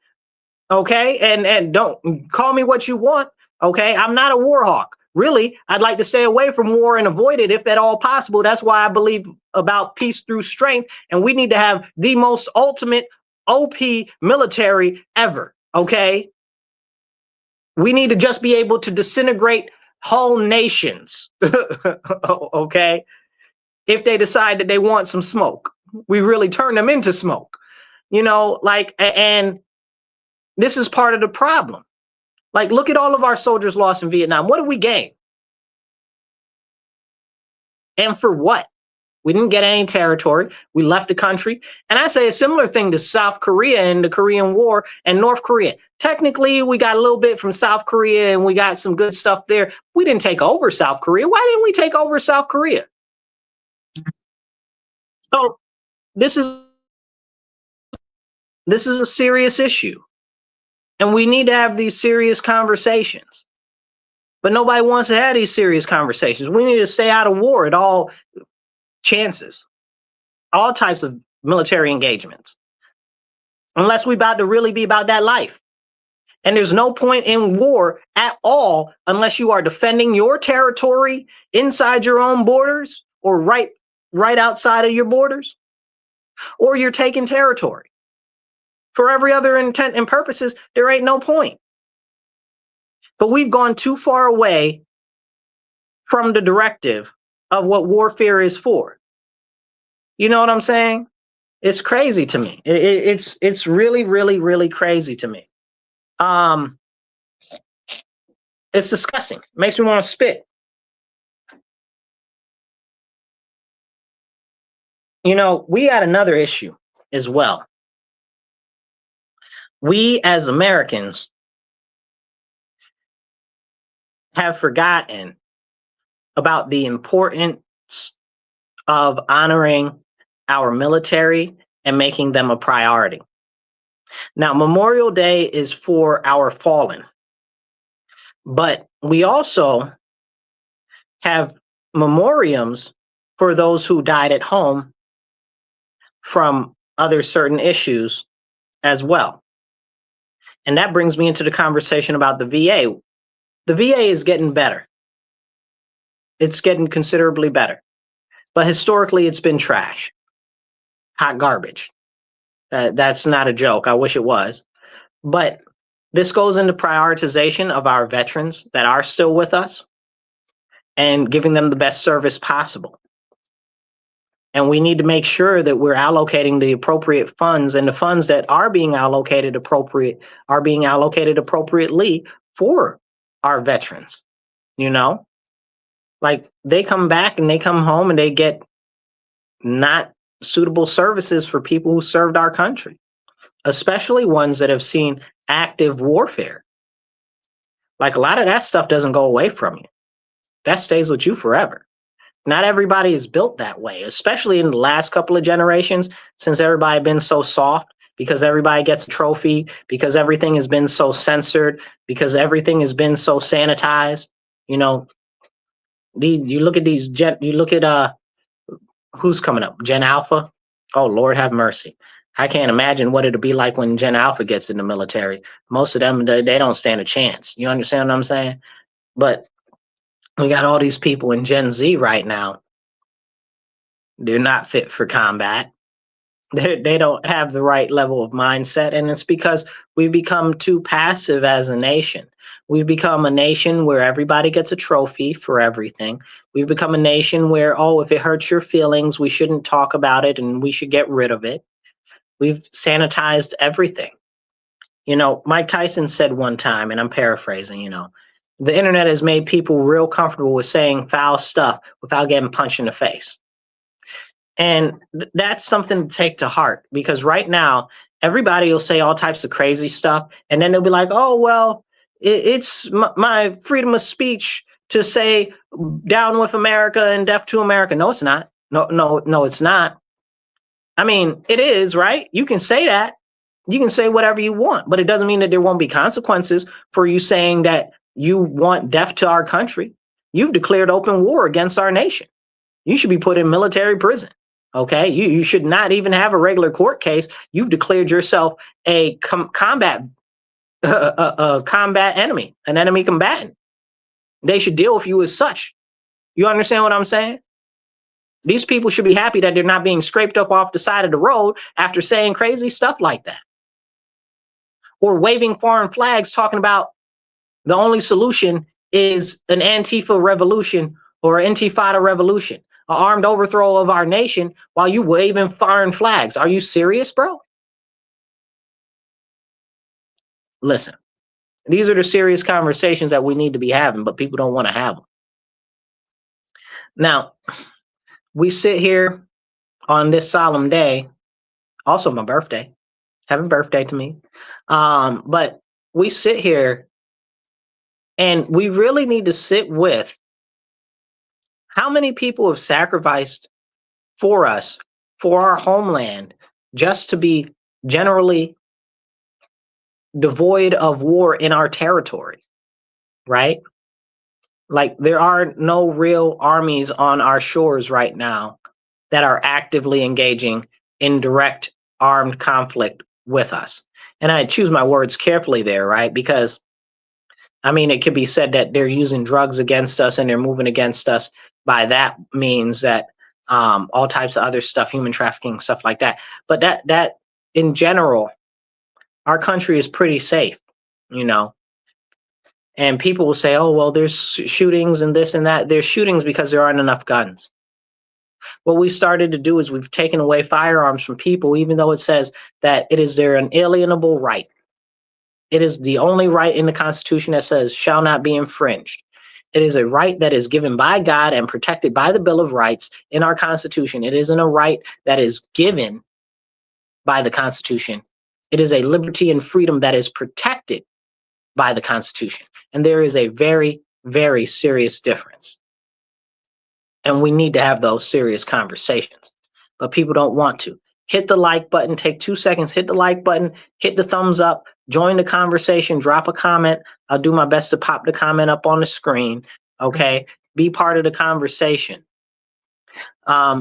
okay? And don't call me what you want, okay? I'm not a war hawk. Really, I'd like to stay away from war and avoid it if at all possible. That's why I believe about peace through strength, and we need to have the most ultimate OP military ever, okay? We need to just be able to disintegrate whole nations, okay? If they decide that they want some smoke, we really turn them into smoke, you know, like, and this is part of the problem. Like, look at all of our soldiers lost in Vietnam. What did we gain? And for what? We didn't get any territory. We left the country. And I say a similar thing to South Korea and the Korean War and North Korea. Technically, we got a little bit from South Korea and we got some good stuff there. We didn't take over South Korea. Why didn't we take over South Korea? So this is a serious issue. And we need to have these serious conversations. But nobody wants to have these serious conversations. We need to stay out of war at all chances, all types of military engagements, unless we about to really be about that life. And there's no point in war at all unless you are defending your territory inside your own borders or right outside of your borders, or you're taking territory. For every other intent and purposes, there ain't no point. But we've gone too far away from the directive of what warfare is for. You know what I'm saying? It's crazy to me. It's really, really, really crazy to me. It's disgusting. Makes me want to spit. You know, we had another issue as well. We as Americans have forgotten about the importance of honoring our military and making them a priority. Now, Memorial Day is for our fallen, but we also have memoriams for those who died at home from other certain issues as well. And that brings me into the conversation about the VA. The VA is getting better. It's getting considerably better. But historically, it's been trash. Hot garbage. That's not a joke. I wish it was. But this goes into prioritization of our veterans that are still with us and giving them the best service possible. And we need to make sure that we're allocating the appropriate funds, and the funds that are being allocated appropriately for our veterans. You know, like they come back and they come home and they get not suitable services for people who served our country, especially ones that have seen active warfare. Like a lot of that stuff doesn't go away from you. That stays with you forever. Not everybody is built that way, especially in the last couple of generations, since everybody been so soft, because everybody gets a trophy, because everything has been so censored, because everything has been so sanitized. You know, you look at who's coming up, Gen Alpha. Oh, Lord have mercy. I can't imagine what it'll be like when Gen Alpha gets in the military. Most of them, they don't stand a chance. You understand what I'm saying? But we got all these people in Gen Z right now. They're not fit for combat. They don't have the right level of mindset. And it's because we've become too passive as a nation. We've become a nation where everybody gets a trophy for everything. We've become a nation where, oh, if it hurts your feelings, we shouldn't talk about it and we should get rid of it. We've sanitized everything. You know, Mike Tyson said one time, and I'm paraphrasing, the internet has made people real comfortable with saying foul stuff without getting punched in the face. And that's something to take to heart, because right now, everybody will say all types of crazy stuff. And then they'll be like, oh, well, it's my freedom of speech to say down with America and deaf to America. No, it's not. No, it's not. I mean, it is, right? You can say that. You can say whatever you want, but it doesn't mean that there won't be consequences for you saying that you want death to our country. You've declared open war against our nation. You should be put in military prison. Okay, you should not even have a regular court case. You've declared yourself a combat enemy, an enemy combatant. They should deal with you as such. You understand what I'm saying? These people should be happy that they're not being scraped up off the side of the road after saying crazy stuff like that, or waving foreign flags talking about the only solution is an Antifa revolution or an Intifada revolution, an armed overthrow of our nation, while you waving foreign flags. Are you serious, bro? Listen, these are the serious conversations that we need to be having, but people don't want to have them. Now, we sit here on this solemn day, also my birthday. Happy birthday to me. But we sit here and we really need to sit with how many people have sacrificed for us, for our homeland, just to be generally devoid of war in our territory, right? Like, there are no real armies on our shores right now that are actively engaging in direct armed conflict with us. And I choose my words carefully there, right? Because, I mean, it could be said that they're using drugs against us and they're moving against us. By that means that all types of other stuff, human trafficking, stuff like that. But that in general, our country is pretty safe, you know. And people will say, oh, well, there's shootings and this and that. There's shootings because there aren't enough guns. What we started to do is we've taken away firearms from people, even though it says that it is their inalienable right. It is the only right in the Constitution that says shall not be infringed. It is a right that is given by God and protected by the Bill of Rights in our Constitution. It isn't a right that is given by the Constitution. It is a liberty and freedom that is protected by the Constitution. And there is a very, very serious difference. And we need to have those serious conversations. But people don't want to. Hit the like button, take 2 seconds, hit the like button, hit the thumbs up, join the conversation, drop a comment. I'll do my best to pop the comment up on the screen. Okay. Be part of the conversation.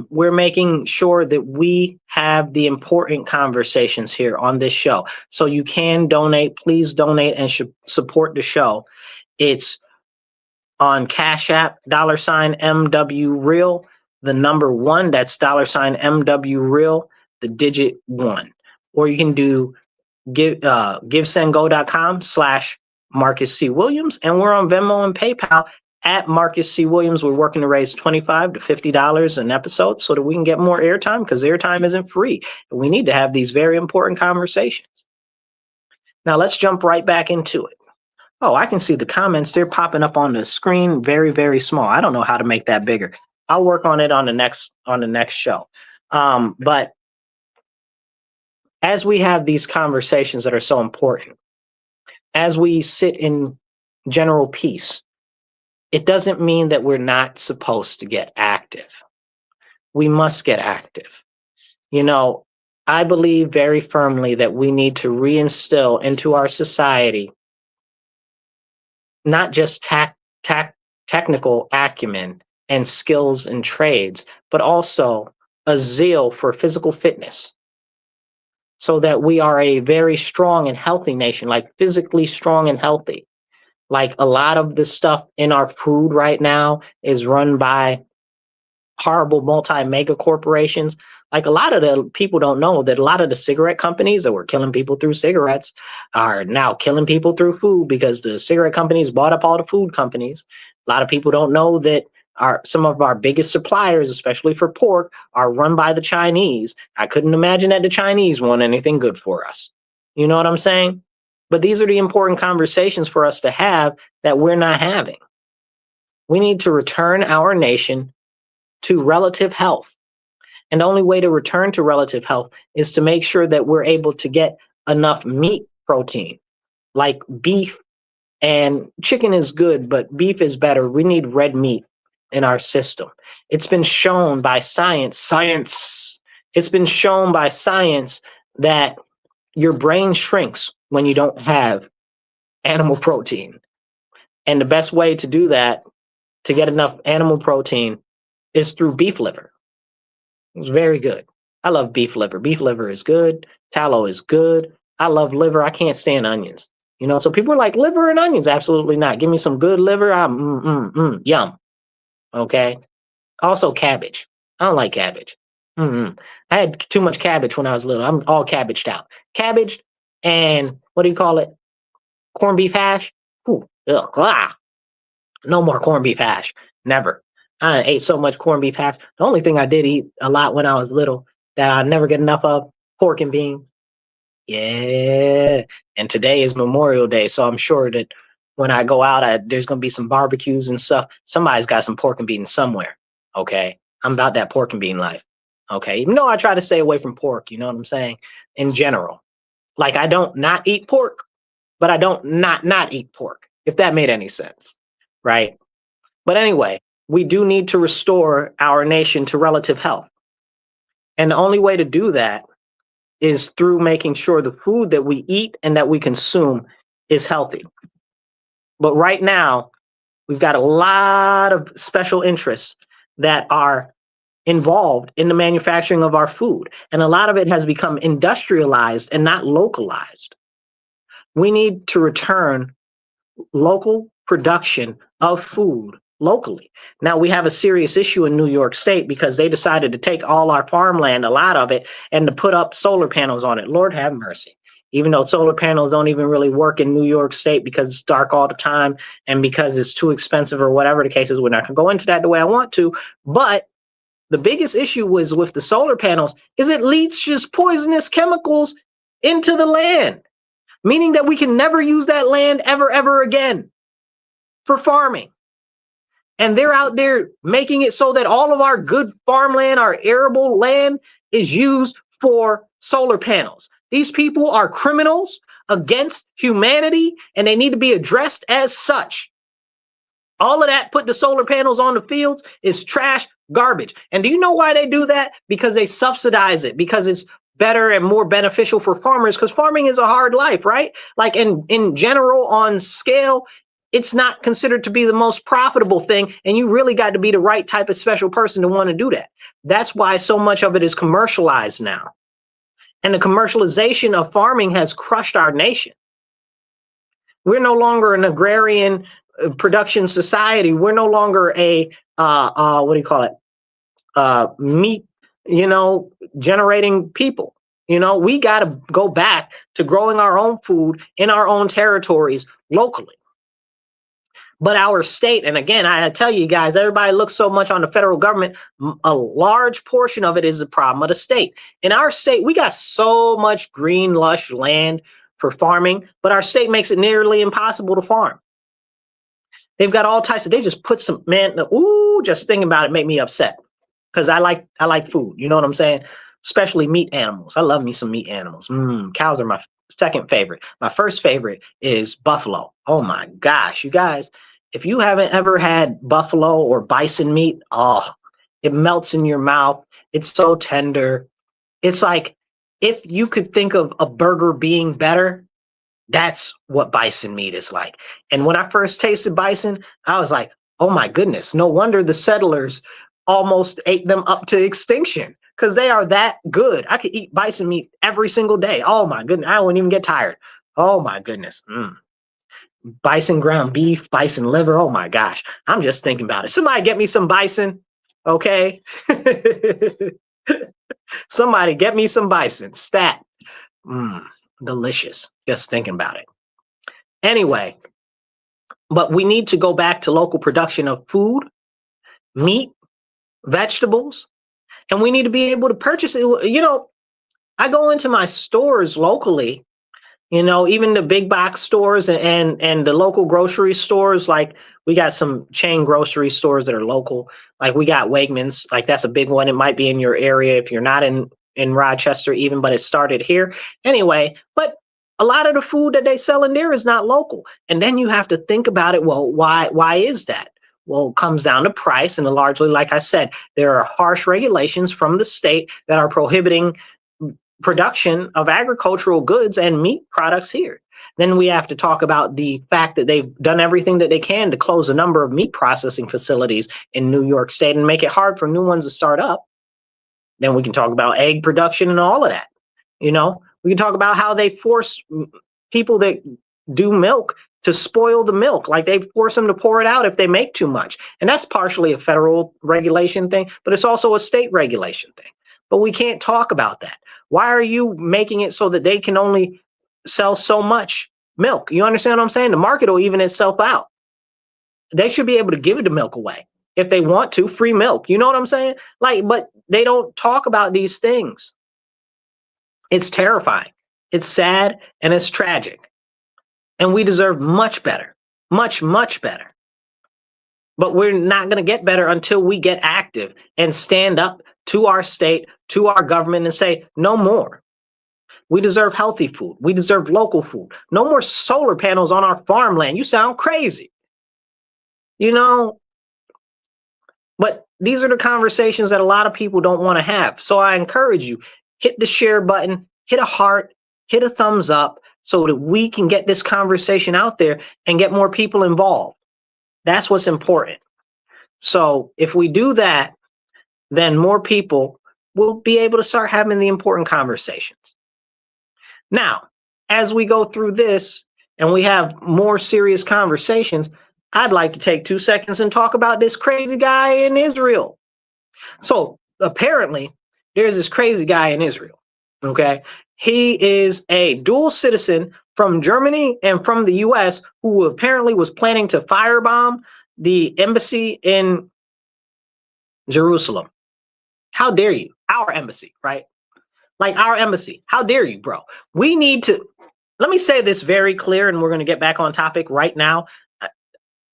We're making sure that we have the important conversations here on this show. So you can donate, please donate and support the show. It's on Cash App, $MW Real, the number 1, that's $MW Real, the digit 1. Or you can do givesendgo.com/Marcus C. Williams. And we're on Venmo and PayPal at Marcus C. Williams. We're working to raise $25 to $50 an episode so that we can get more airtime, because airtime isn't free. And we need to have these very important conversations. Now let's jump right back into it. Oh, I can see the comments. They're popping up on the screen very, very small. I don't know how to make that bigger. I'll work on it on the next show. But as we have these conversations that are so important, as we sit in general peace, it doesn't mean that we're not supposed to get active. We must get active. You know, I believe very firmly that we need to reinstill into our society not just technical acumen and skills and trades, but also a zeal for physical fitness so that we are a very strong and healthy nation, like physically strong and healthy. Like a lot of the stuff in our food right now is run by horrible multi-mega corporations. Like a lot of the people don't know that a lot of the cigarette companies that were killing people through cigarettes are now killing people through food because the cigarette companies bought up all the food companies. A lot of people don't know that some of our biggest suppliers, especially for pork, are run by the Chinese. I couldn't imagine that the Chinese want anything good for us. You know what I'm saying? But these are the important conversations for us to have that we're not having. We need to return our nation to relative health. And the only way to return to relative health is to make sure that we're able to get enough meat protein, like beef and chicken is good, but beef is better. We need red meat in our system. It's been shown by science. It's been shown by science that your brain shrinks when you don't have animal protein. And the best way to do that, to get enough animal protein, is through beef liver. It's very good. I love beef liver. Beef liver is good. Tallow is good. I love liver. I can't stand onions. You know, so people are like, liver and onions? Absolutely not. Give me some good liver. Yum. Okay. Also cabbage. I don't like cabbage. I had too much cabbage when I was little. I'm all cabbaged out. Cabbage and what do you call it? Corned beef hash. Ooh, ugh, no more corned beef hash. Never. I ate so much corned beef hash. The only thing I did eat a lot when I was little that I never get enough of, pork and beans. Yeah. And today is Memorial Day, so I'm sure that when I go out, there's going to be some barbecues and stuff. Somebody's got some pork and beans somewhere. Okay. I'm about that pork and bean life. Okay. Even though I try to stay away from pork, you know what I'm saying? In general. Like I don't not eat pork, but I don't not eat pork, if that made any sense. Right. But anyway, we do need to restore our nation to relative health. And the only way to do that is through making sure the food that we eat and that we consume is healthy. But right now, we've got a lot of special interests that are involved in the manufacturing of our food. And a lot of it has become industrialized and not localized. We need to return local production of food locally. Now we have a serious issue in New York State because they decided to take all our farmland, a lot of it, and to put up solar panels on it. Lord have mercy. Even though solar panels don't even really work in New York State because it's dark all the time and because it's too expensive or whatever the case is. We're not going to go into that the way I want to. But the biggest issue was with the solar panels is it leaches poisonous chemicals into the land, meaning that we can never use that land ever again for farming. And they're out there making it so that all of our good farmland, our arable land, is used for solar panels. These people are criminals against humanity, and they need to be addressed as such. All of that, put the solar panels on the fields, is trash, garbage. And do you know why they do that? Because they subsidize it, because it's better and more beneficial for farmers, because farming is a hard life, right? Like in general, on scale, it's not considered to be the most profitable thing, and you really got to be the right type of special person to want to do that. That's why so much of it is commercialized now. And the commercialization of farming has crushed our nation. We're no longer an agrarian production society. We're no longer a, what do you call it? Meat, generating people. We got to go back to growing our own food in our own territories locally. But our state, and again, I tell you guys, everybody looks so much on the federal government. A large portion of it is the problem of the state. In our state, we got so much green, lush land for farming, but our state makes it nearly impossible to farm. They've got all types of, they just put some, just thinking about it make me upset because I like food. You know what I'm saying? Especially meat animals. I love me some meat animals. Cows are my second favorite. My first favorite is buffalo. Oh my gosh, you guys. If you haven't ever had buffalo or bison meat, it melts in your mouth. It's so tender. It's like if you could think of a burger being better, that's what bison meat is like. And when I first tasted bison, I was like, oh my goodness, no wonder the settlers almost ate them up to extinction because they are that good. I could eat bison meat every single day. Oh my goodness, I wouldn't even get tired. Oh my goodness. Bison ground beef, bison liver. Oh my gosh, I'm just thinking about it. Somebody get me some bison, okay? Somebody get me some bison. Stat. Delicious. Just thinking about it. Anyway, but we need to go back to local production of food, meat, vegetables, and we need to be able to purchase it. You know, I go into my stores locally, you know, even the big box stores and the local grocery stores. Like we got some chain grocery stores that are local. Like we got Wegmans, like that's a big one. It might be in your area if you're not in Rochester even, but it started here. Anyway, but a lot of the food that they sell in there is not local. And then you have to think about it. Well, why is that? Well, it comes down to price. And largely, like I said, there are harsh regulations from the state that are prohibiting production of agricultural goods and meat products here. Then we have to talk about the fact that they've done everything that they can to close a number of meat processing facilities in New York State and make it hard for new ones to start up. Then we can talk about egg production and all of that. You know, we can talk about how they force people that do milk to spoil the milk. Like they force them to pour it out if they make too much. And that's partially a federal regulation thing, but it's also a state regulation thing. But we can't talk about that. Why are you making it so that they can only sell so much milk? You understand what I'm saying? The market will even itself out. They should be able to give the milk away if they want to, free milk. You know what I'm saying? Like, but they don't talk about these things. It's terrifying. It's sad and it's tragic. And we deserve much better, much, much better. But we're not going to get better until we get active and stand up to our state, to our government and say, no more. We deserve healthy food. We deserve local food. No more solar panels on our farmland. You sound crazy. You know, but these are the conversations that a lot of people don't want to have. So I encourage you, hit the share button, hit a heart, hit a thumbs up so that we can get this conversation out there and get more people involved. That's what's important. So if we do that, then more people will be able to start having the important conversations. Now, as we go through this and we have more serious conversations, I'd like to take 2 seconds and talk about this crazy guy in Israel. So apparently there's this crazy guy in Israel. Okay. He is a dual citizen from Germany and from the US who apparently was planning to firebomb the embassy in Jerusalem. How dare you? Our embassy, right? Like our embassy. How dare you, bro? We need to, let me say this very clear and we're going to get back on topic right now.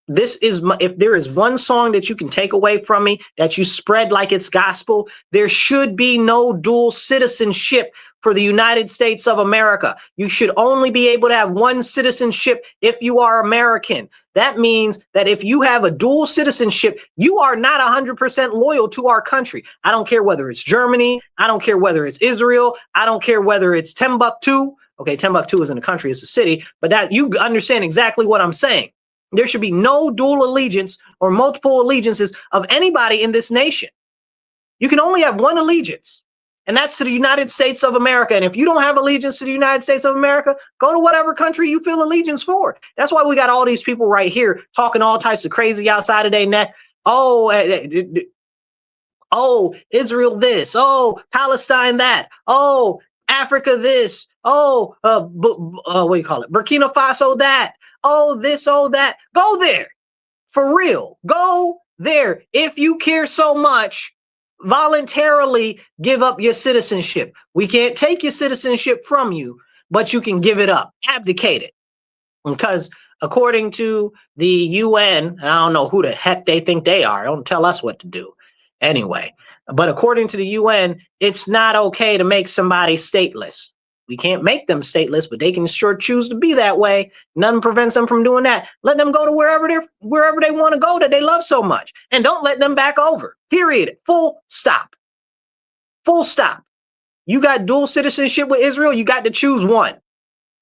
This is, if there is one song that you can take away from me, that you spread like it's gospel, there should be no dual citizenship for the United States of America. You should only be able to have one citizenship if you are American. That means that if you have a dual citizenship, you are not 100% loyal to our country. I don't care whether it's Germany. I don't care whether it's Israel. I don't care whether it's Timbuktu. Okay, Timbuktu isn't a country, it's a city, but that you understand exactly what I'm saying. There should be no dual allegiance or multiple allegiances of anybody in this nation. You can only have one allegiance, and that's to the United States of America. And if you don't have allegiance to the United States of America, go to whatever country you feel allegiance for. That's why we got all these people right here talking all types of crazy outside of their net. Oh, Israel this. Oh, Palestine that. Oh, Africa this. Oh, what do you call it? Burkina Faso that. Oh, this, oh, that. Go there. For real. Go there. If you care so much, voluntarily give up your citizenship. We can't take your citizenship from you, but you can give it up. Abdicate it. Because according to the UN, I don't know who the heck they think they are. Don't tell us what to do. Anyway, but according to the UN, it's not okay to make somebody stateless. We can't make them stateless, but they can sure choose to be that way. Nothing prevents them from doing that. Let them go to wherever they want to go that they love so much. And don't let them back over. Period. Full stop. Full stop. You got dual citizenship with Israel, you got to choose one.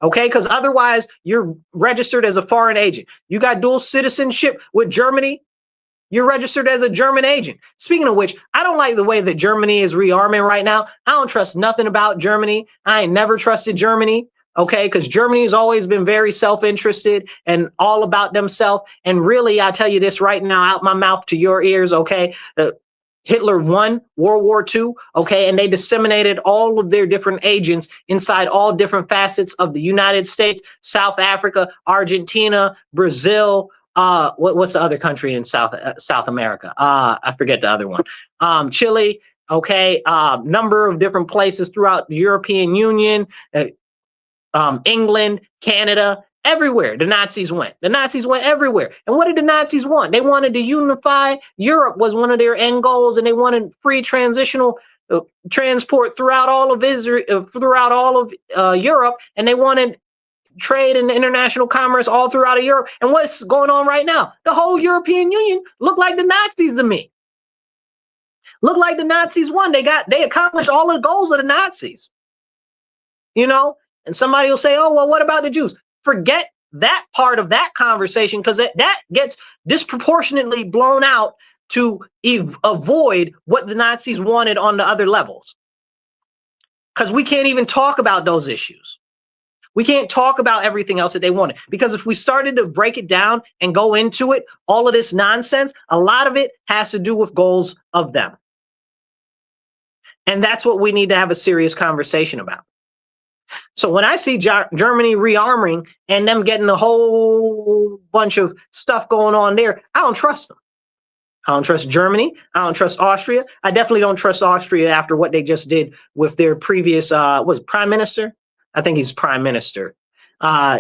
Okay? Because otherwise, you're registered as a foreign agent. You got dual citizenship with Germany, You're registered as a German agent. Speaking of which, I don't like the way that Germany is rearming right now. I don't trust nothing about Germany. I ain't never trusted Germany, okay? Because Germany has always been very self-interested and all about themselves. And really, I tell you this right now, out my mouth to your ears, okay? Hitler won World War II, okay, and they disseminated all of their different agents inside all different facets of the United States, South Africa, Argentina, Brazil. What's the other country in South America? I forget the other one. Chile, okay, number of different places throughout the European Union, England, Canada. Everywhere the Nazis went. The Nazis went everywhere. And what did the Nazis want? They wanted to unify Europe was one of their end goals, and they wanted free transitional transport throughout all of Israel, throughout all of Europe, and they wanted trade and international commerce all throughout Europe. And what's going on right now? The whole European Union look like the Nazis to me. Look like the Nazis won. They accomplished all the goals of the Nazis. You know, and somebody will say, oh, well, what about the Jews? Forget that part of that conversation, because that gets disproportionately blown out to avoid what the Nazis wanted on the other levels. Because we can't even talk about those issues. We can't talk about everything else that they wanted. Because if we started to break it down and go into it, all of this nonsense, a lot of it has to do with goals of them. And that's what we need to have a serious conversation about. So when I see Germany rearming and them getting a whole bunch of stuff going on there, I don't trust them. I don't trust Germany. I don't trust Austria. I definitely don't trust Austria after what they just did with their previous, was prime minister? I think he's prime minister.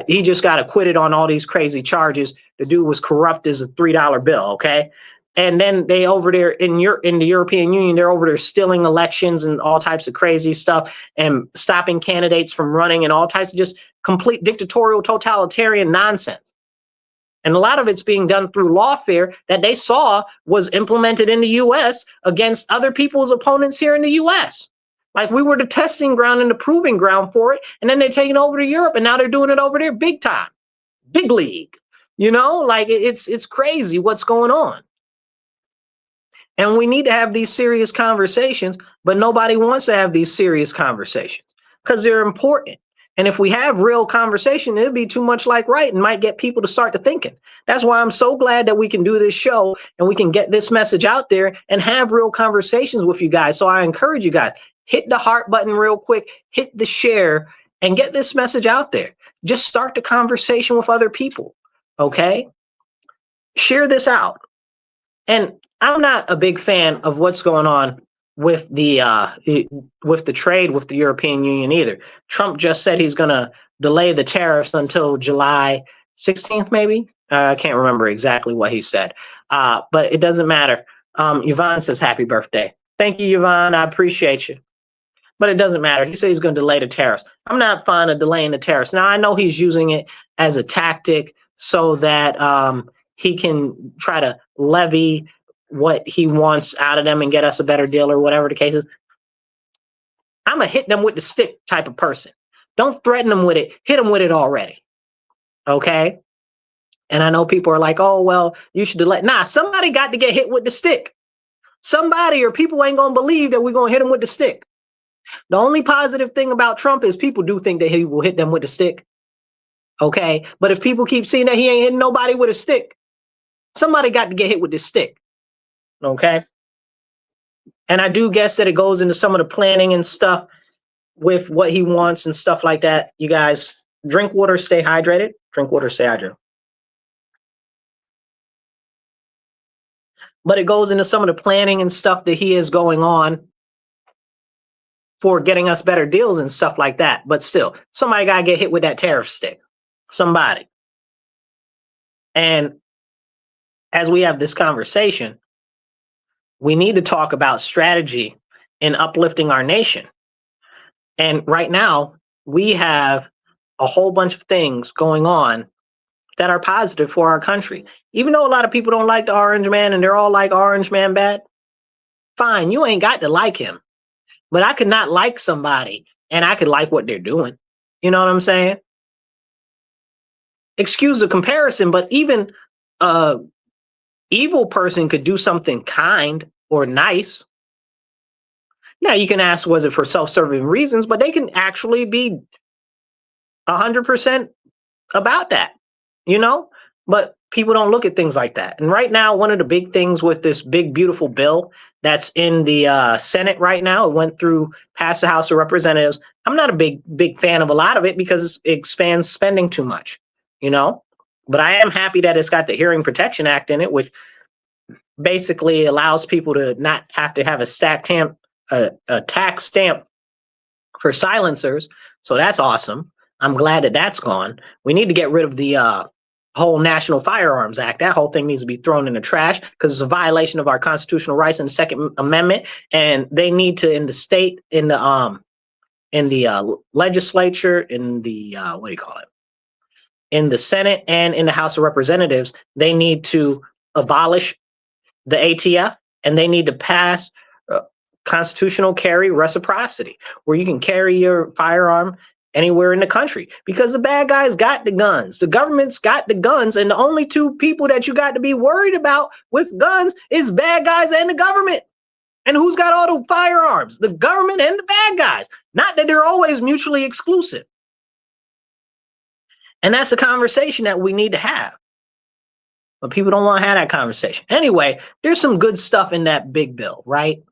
He just got acquitted on all these crazy charges. The dude was corrupt as a $3 bill, okay? And then they over there in the European Union, they're over there stealing elections and all types of crazy stuff and stopping candidates from running and all types of just complete dictatorial, totalitarian nonsense. And a lot of it's being done through lawfare that they saw was implemented in the U.S. against other people's opponents here in the U.S. Like we were the testing ground and the proving ground for it. And then they're taking over to Europe and now they're doing it over there big time, big league. You know, like it's crazy what's going on. And we need to have these serious conversations, but nobody wants to have these serious conversations because they're important. And if we have real conversation, it'll be too much like right and might get people to start to thinking. That's why I'm so glad that we can do this show and we can get this message out there and have real conversations with you guys. So I encourage you guys, hit the heart button real quick, hit the share and get this message out there. Just start the conversation with other people. Okay. Share this out. And I'm not a big fan of what's going on with the trade with the European Union either. Trump just said he's going to delay the tariffs until July 16th, maybe. I can't remember exactly what he said, but it doesn't matter. Yvonne says happy birthday. Thank you, Yvonne. I appreciate you. But it doesn't matter. He said he's going to delay the tariffs. I'm not fond of delaying the tariffs. Now, I know he's using it as a tactic so that he can try to levy what he wants out of them and get us a better deal or whatever the case is. I'm a hit them with the stick type of person. Don't threaten them with it. Hit them with it already. Okay? And I know people are like, oh, well, you should delay. Nah, somebody got to get hit with the stick. Somebody or people ain't going to believe that we're going to hit them with the stick. The only positive thing about Trump is people do think that he will hit them with the stick. Okay? But if people keep seeing that he ain't hitting nobody with a stick, somebody got to get hit with this stick. Okay. And I do guess that it goes into some of the planning and stuff with what he wants and stuff like that. You guys drink water, stay hydrated. Drink water, stay hydrated. But it goes into some of the planning and stuff that he is going on for getting us better deals and stuff like that. But still, somebody got to get hit with that tariff stick. Somebody. And as we have this conversation, we need to talk about strategy in uplifting our nation. And right now, we have a whole bunch of things going on that are positive for our country. Even though a lot of people don't like the Orange Man and they're all like Orange Man bad, fine, you ain't got to like him. But I could not like somebody and I could like what they're doing. You know what I'm saying? Excuse the comparison, but even evil person could do something kind or nice. Now you can ask, was it for self-serving reasons? But they can actually be 100% about that, you know? But people don't look at things like that. And right now, one of the big things with this big, beautiful bill that's in the Senate right now, it went through past the House of Representatives. I'm not a big fan of a lot of it because it expands spending too much, you know? But I am happy that it's got the Hearing Protection Act in it, which basically allows people to not have to have a tax stamp for silencers. So that's awesome. I'm glad that that's gone. We need to get rid of the whole National Firearms Act. That whole thing needs to be thrown in the trash because it's a violation of our constitutional rights in the Second Amendment. And they need to, in the state, in the legislature, in the what do you call it? In the Senate and in the House of Representatives, they need to abolish the ATF and they need to pass constitutional carry reciprocity, where you can carry your firearm anywhere in the country because the bad guys got the guns. The government's got the guns, and the only two people that you got to be worried about with guns is bad guys and the government. And who's got all the firearms? The government and the bad guys. Not that they're always mutually exclusive. And that's a conversation that we need to have. But people don't want to have that conversation. Anyway, there's some good stuff in that big bill, right?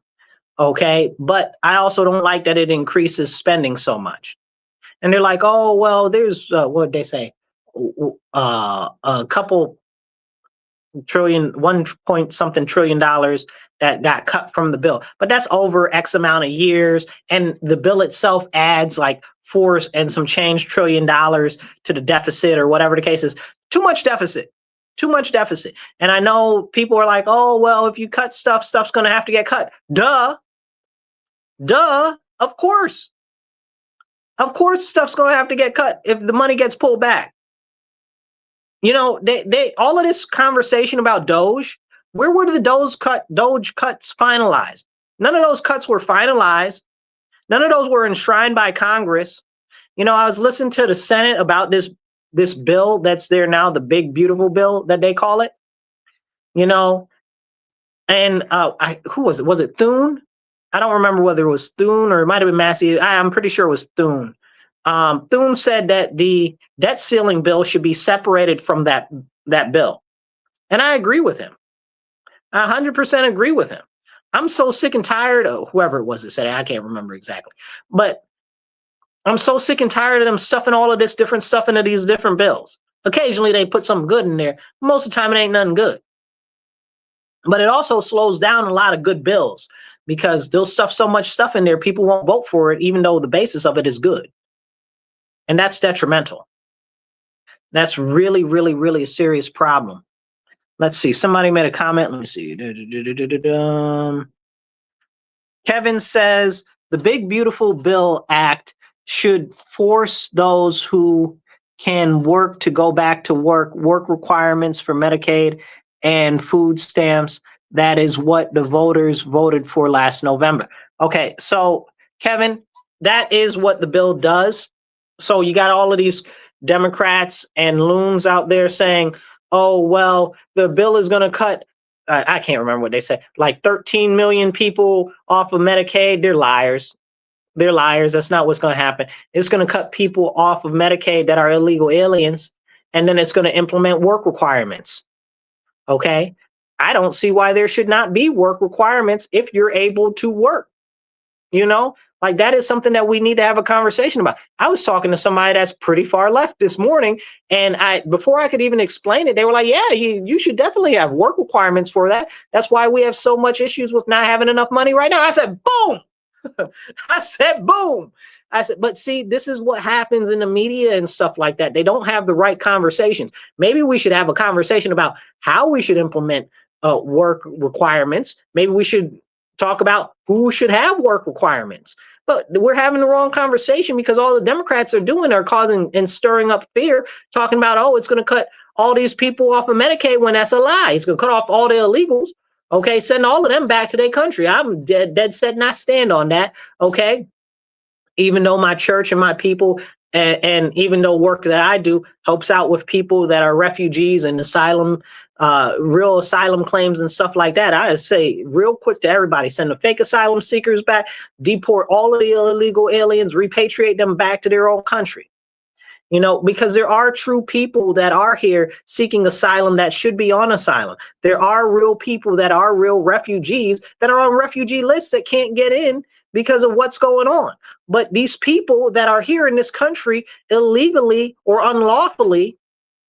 Okay, but I also don't like that it increases spending so much. And they're like, oh, well, there's, what did they say? A couple trillion, 1 point something trillion dollars that got cut from the bill. But that's over X amount of years. And the bill itself adds like $4 and some change trillion to the deficit or whatever the case is. Too much deficit. Too much deficit. And I know people are like, oh, well, if you cut stuff, stuff's going to have to get cut. Duh. Of course. Of course, stuff's going to have to get cut if the money gets pulled back. You know, they all of this conversation about Doge, where were the Doge cuts finalized? None of those cuts were finalized. None of those were enshrined by Congress. You know, I was listening to the Senate about this bill that's there now, the big, beautiful bill that they call it. You know, and who was it? Was it Thune? I don't remember whether it was Thune or it might have been Massey. I'm pretty sure it was Thune. Thune said that the debt ceiling bill should be separated from that bill. And I agree with him. I 100% agree with him. I'm so sick and tired of whoever it was that said it. I can't remember exactly. But I'm so sick and tired of them stuffing all of this different stuff into these different bills. Occasionally they put something good in there. Most of the time it ain't nothing good. But it also slows down a lot of good bills because they'll stuff so much stuff in there, people won't vote for it, even though the basis of it is good. And that's detrimental. That's really, really, really a serious problem. Let's see. Somebody made a comment. Let me see. Kevin says the Big Beautiful Bill Act should force those who can work to go back to work requirements for Medicaid and food stamps. That is what the voters voted for last November. Okay, so Kevin, that is what the bill does. So you got all of these Democrats and loons out there saying, oh, well, the bill is going to cut, I can't remember what they said, like 13 million people off of Medicaid. They're liars. They're liars. That's not what's going to happen. It's going to cut people off of Medicaid that are illegal aliens, and then it's going to implement work requirements. Okay? I don't see why there should not be work requirements if you're able to work. You know, like that is something that we need to have a conversation about. I was talking to somebody that's pretty far left this morning, and before I could even explain it, they were like, yeah, you should definitely have work requirements for that. That's why we have so much issues with not having enough money right now. I said, boom. I said, boom. I said, but see, this is what happens in the media and stuff like that. They don't have the right conversations. Maybe we should have a conversation about how we should implement work requirements. Maybe we should talk about who should have work requirements. But we're having the wrong conversation because all the Democrats are doing are causing and stirring up fear, talking about, oh, it's going to cut all these people off of Medicaid when that's a lie. It's going to cut off all the illegals. Okay, send all of them back to their country. I'm dead set and I stand on that. Okay, even though my church and my people and even though work that I do helps out with people that are refugees and asylum real asylum claims and stuff like that, I say real quick to everybody, send the fake asylum seekers back, deport all of the illegal aliens, repatriate them back to their own country. You know, because there are true people that are here seeking asylum that should be on asylum. There are real people that are real refugees that are on refugee lists that can't get in because of what's going on. But these people that are here in this country illegally or unlawfully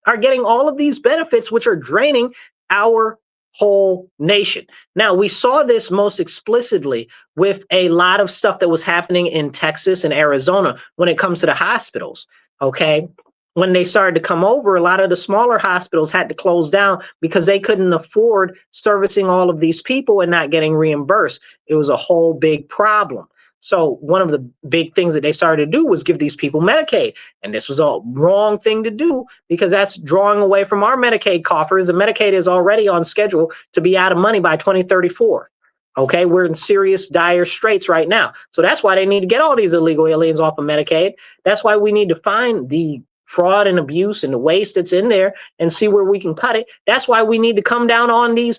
are getting all of these benefits, which are draining our whole nation. Now, we saw this most explicitly with a lot of stuff that was happening in Texas and Arizona when it comes to the hospitals. Okay. When they started to come over, a lot of the smaller hospitals had to close down because they couldn't afford servicing all of these people and not getting reimbursed. It was a whole big problem. So one of the big things that they started to do was give these people Medicaid. And this was a wrong thing to do because that's drawing away from our Medicaid coffers. And Medicaid is already on schedule to be out of money by 2034. Okay, we're in serious dire straits right now. So that's why they need to get all these illegal aliens off of Medicaid. That's why we need to find the fraud and abuse and the waste that's in there and see where we can cut it. That's why we need to come down on these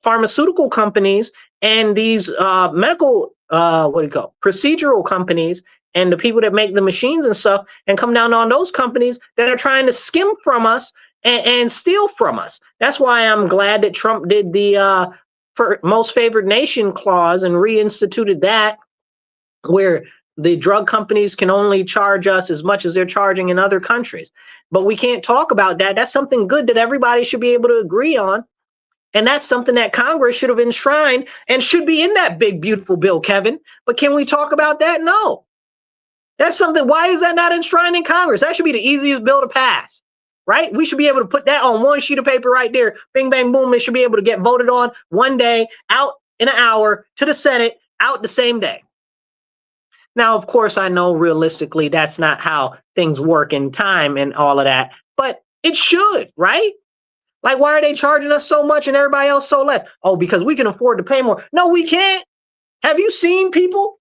pharmaceutical companies and these medical procedural companies and the people that make the machines and stuff, and come down on those companies that are trying to skim from us and steal from us. That's why I'm glad that Trump did the most favored nation clause and reinstituted that, where the drug companies can only charge us as much as they're charging in other countries. But we can't talk about that. That's something good that everybody should be able to agree on. And that's something that Congress should have enshrined and should be in that big, beautiful bill, Kevin. But can we talk about that? No. That's something. Why is that not enshrined in Congress? That should be the easiest bill to pass, right? We should be able to put that on one sheet of paper right there. Bing, bang, boom. It should be able to get voted on one day, out in an hour, to the Senate, out the same day. Now, of course, I know realistically that's not how things work in time and all of that, but it should, right? Like, why are they charging us so much and everybody else so less? Oh, because we can afford to pay more. No, we can't. Have you seen people?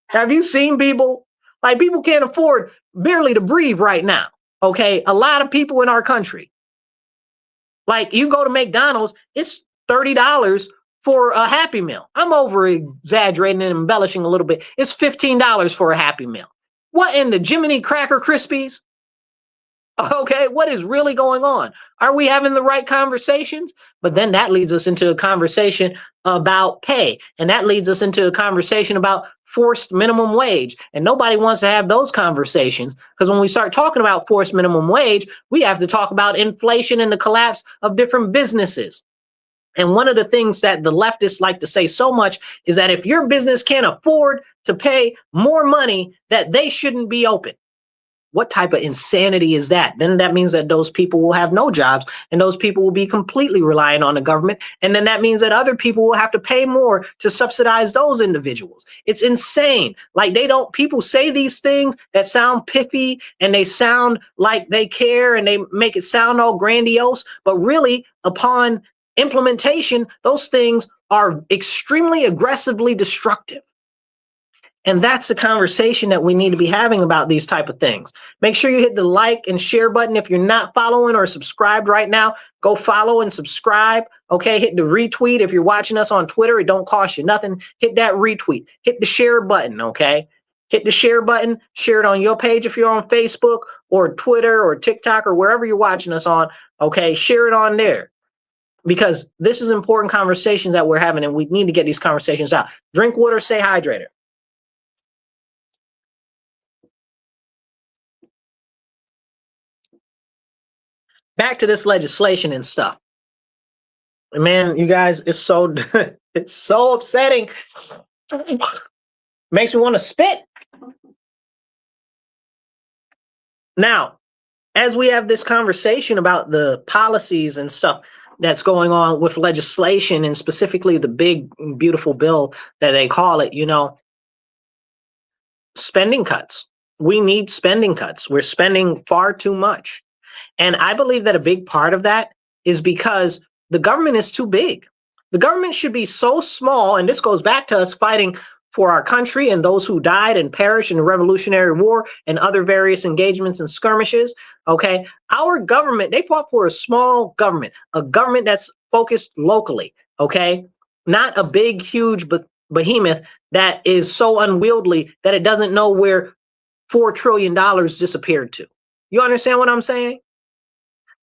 Have you seen people? Like, people can't afford barely to breathe right now. Okay, a lot of people in our country. Like, you go to McDonald's, it's $30 for a Happy Meal. I'm over exaggerating and embellishing a little bit. It's $15 for a Happy Meal. What in the Jiminy Cracker Krispies? Okay, what is really going on? Are we having the right conversations? But then that leads us into a conversation about pay. And that leads us into a conversation about forced minimum wage. And nobody wants to have those conversations, because when we start talking about forced minimum wage, we have to talk about inflation and the collapse of different businesses. And one of the things that the leftists like to say so much is that if your business can't afford to pay more money, that they shouldn't be open. What type of insanity is that? Then that means that those people will have no jobs, and those people will be completely reliant on the government. And then that means that other people will have to pay more to subsidize those individuals. It's insane. Like, people say these things that sound pithy and they sound like they care and they make it sound all grandiose, but really upon implementation, those things are extremely aggressively destructive. And that's the conversation that we need to be having about these type of things. Make sure you hit the like and share button. If you're not following or subscribed right now, go follow and subscribe. Okay, hit the retweet. If you're watching us on Twitter, it don't cost you nothing. Hit that retweet. Hit the share button, okay? Hit the share button. Share it on your page if you're on Facebook or Twitter or TikTok or wherever you're watching us on, okay? Share it on there, because this is important conversations that we're having, and we need to get these conversations out. Drink water, stay hydrated. Back to this legislation and stuff. Man, you guys, it's so it's so upsetting. Makes me want to spit. Now, as we have this conversation about the policies and stuff that's going on with legislation, and specifically the big, beautiful bill that they call it, spending cuts. We need spending cuts. We're spending far too much. And I believe that a big part of that is because the government is too big. The government should be so small, and this goes back to us fighting for our country and those who died and perished in the Revolutionary War and other various engagements and skirmishes. Okay, our government, they fought for a small government, a government that's focused locally. Okay, not a big, huge behemoth that is so unwieldy that it doesn't know where $4 trillion disappeared to. You understand what I'm saying?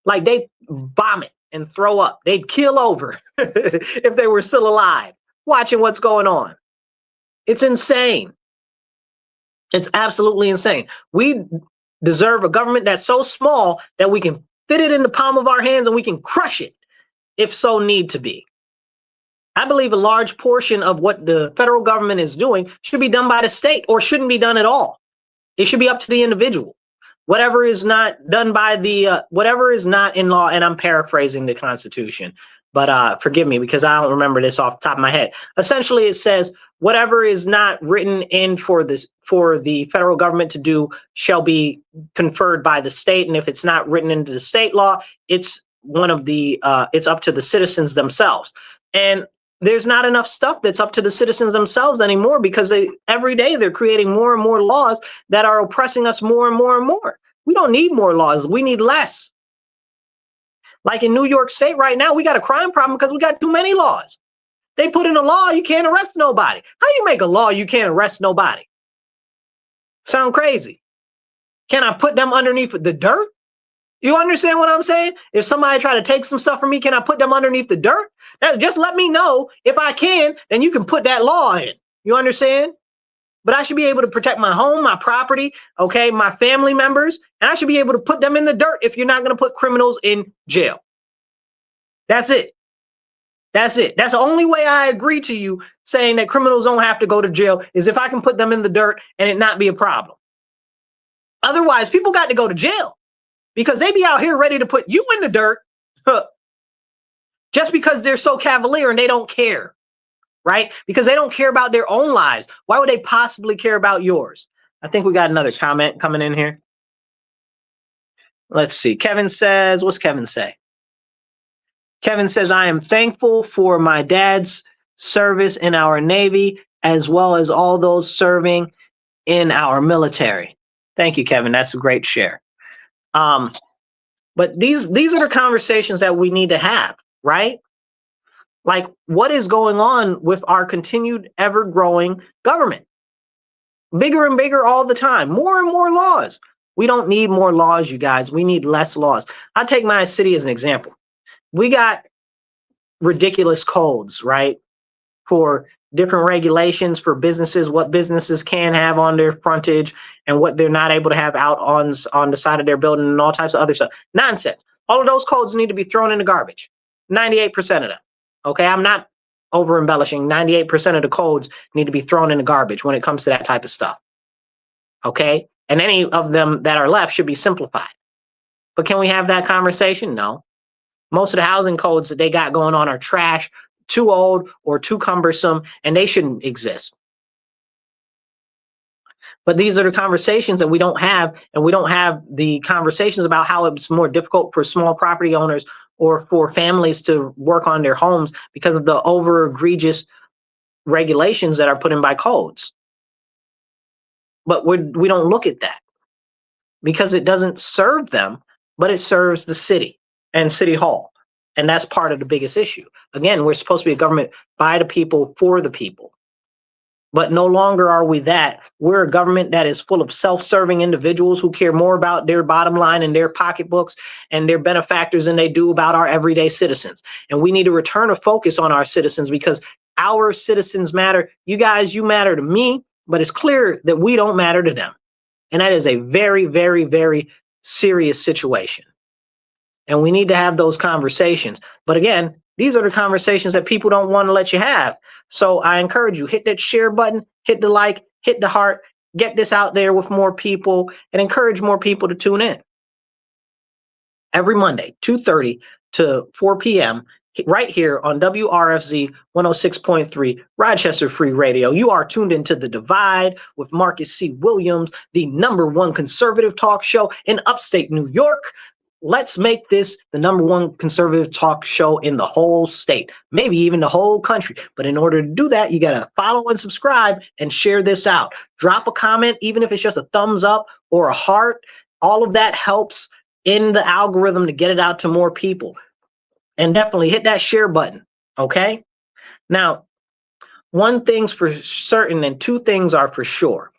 Like, they vomit and throw up. They'd kill over if they were still alive, watching what's going on. It's insane. It's absolutely insane. We deserve a government that's so small that we can fit it in the palm of our hands and we can crush it if so need to be. I believe a large portion of what the federal government is doing should be done by the state or shouldn't be done at all. It should be up to the individual. Whatever is not done by the, whatever is not in law, and I'm paraphrasing the Constitution, but forgive me because I don't remember this off the top of my head. Essentially, it says whatever is not written in for the federal government to do shall be conferred by the state, and if it's not written into the state law, it's one of the it's up to the citizens themselves. And there's not enough stuff that's up to the citizens themselves anymore because every day they're creating more and more laws that are oppressing us more and more and more. We don't need more laws. We need less. Like in New York State right now, we got a crime problem because we got too many laws. They put in a law, you can't arrest nobody. How do you make a law you can't arrest nobody? Sound crazy. Can I put them underneath the dirt? You understand what I'm saying? If somebody try to take some stuff from me, can I put them underneath the dirt? Just let me know. If I can, then you can put that law in. You understand? But I should be able to protect my home, my property, okay, my family members, and I should be able to put them in the dirt if you're not going to put criminals in jail. That's it. That's it. That's the only way I agree to you saying that criminals don't have to go to jail is if I can put them in the dirt and it not be a problem. Otherwise, people got to go to jail because they be out here ready to put you in the dirt just because they're so cavalier and they don't care, right? Because they don't care about their own lives. Why would they possibly care about yours? I think we got another comment coming in here. Let's see. Kevin says, what's Kevin say? Kevin says, I am thankful for my dad's service in our Navy, as well as all those serving in our military. Thank you, Kevin. That's a great share. But these are the conversations that we need to have, right? Like, what is going on with our continued ever-growing government? Bigger and bigger all the time. More and more laws. We don't need more laws, you guys. We need less laws. I'll take my city as an example. We got ridiculous codes, right? For different regulations for businesses, what businesses can have on their frontage and what they're not able to have out on the side of their building and all types of other stuff. Nonsense. All of those codes need to be thrown in the garbage. 98% of them. Okay, I'm not over embellishing. 98% of the codes need to be thrown in the garbage when it comes to that type of stuff. Okay, and any of them that are left should be simplified. But can we have that conversation? No. Most of the housing codes that they got going on are trash, too old, or too cumbersome, and they shouldn't exist. But these are the conversations that we don't have, and we don't have the conversations about how it's more difficult for small property owners or for families to work on their homes because of the over egregious regulations that are put in by codes. But we don't look at that because it doesn't serve them, but it serves the city and City Hall. And that's part of the biggest issue. Again, we're supposed to be a government by the people, for the people. But no longer are we that. We're a government that is full of self-serving individuals who care more about their bottom line and their pocketbooks and their benefactors than they do about our everyday citizens. And we need to return a focus on our citizens because our citizens matter. You guys, you matter to me, but it's clear that we don't matter to them. And that is a very, very, very serious situation. And we need to have those conversations. But again, these are the conversations that people don't want to let you have. So I encourage you, hit that share button, hit the like, hit the heart, get this out there with more people, and encourage more people to tune in. Every Monday, 2:30 to 4 p.m., right here on WRFZ 106.3 Rochester Free Radio. You are tuned into The Divide with Marcus C. Williams, the #1 conservative talk show in upstate New York. let's make this the #1 conservative talk show in the whole state, maybe even the whole country. But in order to do that, you got to follow and subscribe and share this out. Drop a comment, even if it's just a thumbs up or a heart. All of that helps in the algorithm to get it out to more people. And definitely hit that share button, okay? Now, one thing's for certain and two things are for sure.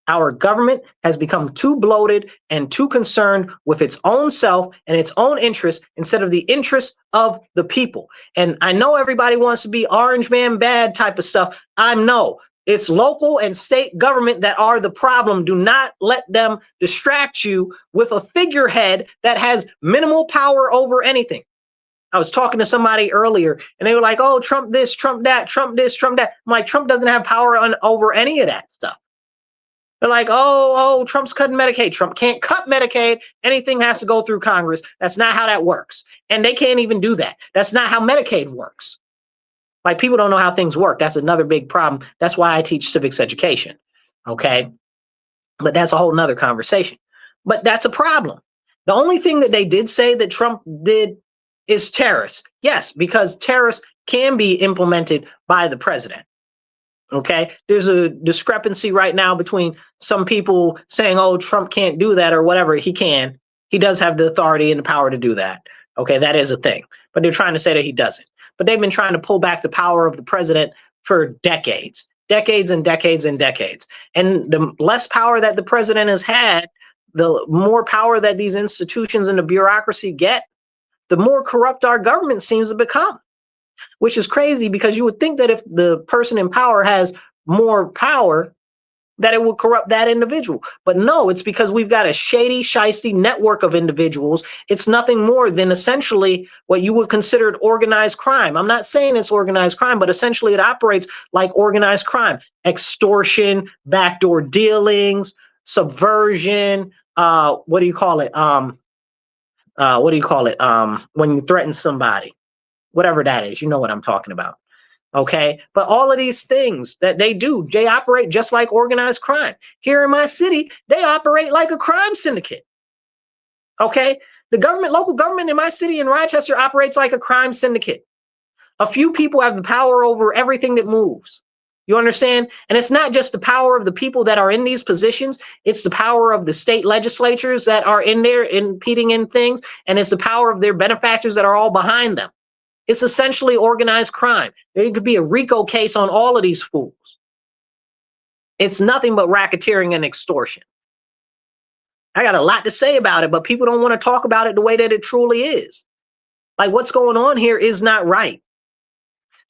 Our government has become too bloated and too concerned with its own self and its own interests instead of the interests of the people. And I know everybody wants to be orange man bad type of stuff. I know it's local and state government that are the problem. Do not let them distract you with a figurehead that has minimal power over anything. I was talking to somebody earlier and they were like, oh, Trump this, Trump that, Trump this, Trump that. I'm like, Trump doesn't have power over any of that stuff. They're like, oh, Trump's cutting Medicaid. Trump can't cut Medicaid. Anything has to go through Congress. That's not how that works. And they can't even do that. That's not how Medicaid works. Like, people don't know how things work. That's another big problem. That's why I teach civics education. Okay. But that's a whole nother conversation. But that's a problem. The only thing that they did say that Trump did is terrorists. Yes, because terrorists can be implemented by the president. Okay, there's a discrepancy right now between some people saying, oh, Trump can't do that or whatever. He can. He does have the authority and the power to do that. Okay, that is a thing. But they're trying to say that he doesn't. But they've been trying to pull back the power of the president for decades, decades and decades and decades. And the less power that the president has had, the more power that these institutions and the bureaucracy get, the more corrupt our government seems to become. Which is crazy, because you would think that if the person in power has more power, that it would corrupt that individual. But no, it's because we've got a shady, shisty network of individuals. It's nothing more than essentially what you would consider organized crime. I'm not saying it's organized crime, but essentially it operates like organized crime. Extortion, backdoor dealings, subversion, what do you call it? When you threaten somebody. Whatever that is, you know what I'm talking about. Okay. But all of these things that they do, they operate just like organized crime. Here in my city, they operate like a crime syndicate. Okay. The government, local government in my city in Rochester operates like a crime syndicate. A few people have the power over everything that moves. You understand? And it's not just the power of the people that are in these positions. It's the power of the state legislatures that are in there impeding in things. And it's the power of their benefactors that are all behind them. It's essentially organized crime. There could be a RICO case on all of these fools. It's nothing but racketeering and extortion. I got a lot to say about it, but people don't want to talk about it the way that it truly is. Like, what's going on here is not right.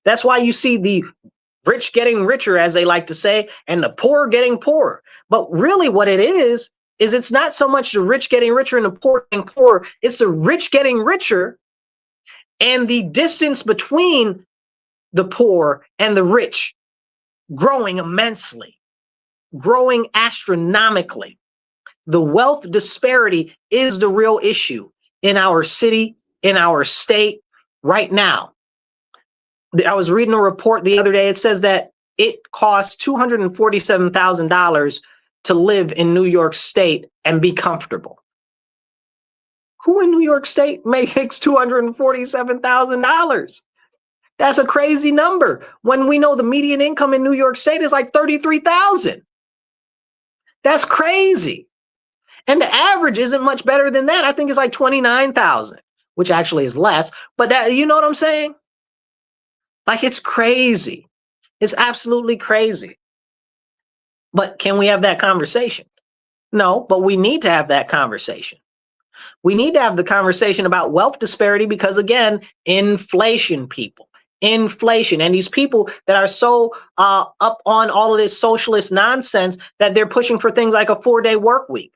That's why you see the rich getting richer, as they like to say, and the poor getting poorer. But really what it is it's not so much the rich getting richer and the poor getting poorer. It's the rich getting richer, and the distance between the poor and the rich growing immensely, growing astronomically. The wealth disparity is the real issue in our city, in our state right now. I was reading a report the other day. It says that it costs $247,000 to live in New York State and be comfortable. Who in New York State makes $247,000? That's a crazy number when we know the median income in New York State is like $33,000. That's crazy. And the average isn't much better than that. I think it's like $29,000, which actually is less. But that, you know what I'm saying? Like, it's crazy. It's absolutely crazy. But can we have that conversation? No, but we need to have that conversation. We need to have the conversation about wealth disparity because, again, inflation, people. Inflation. And these people that are so up on all of this socialist nonsense that they're pushing for things like a 4-day work week.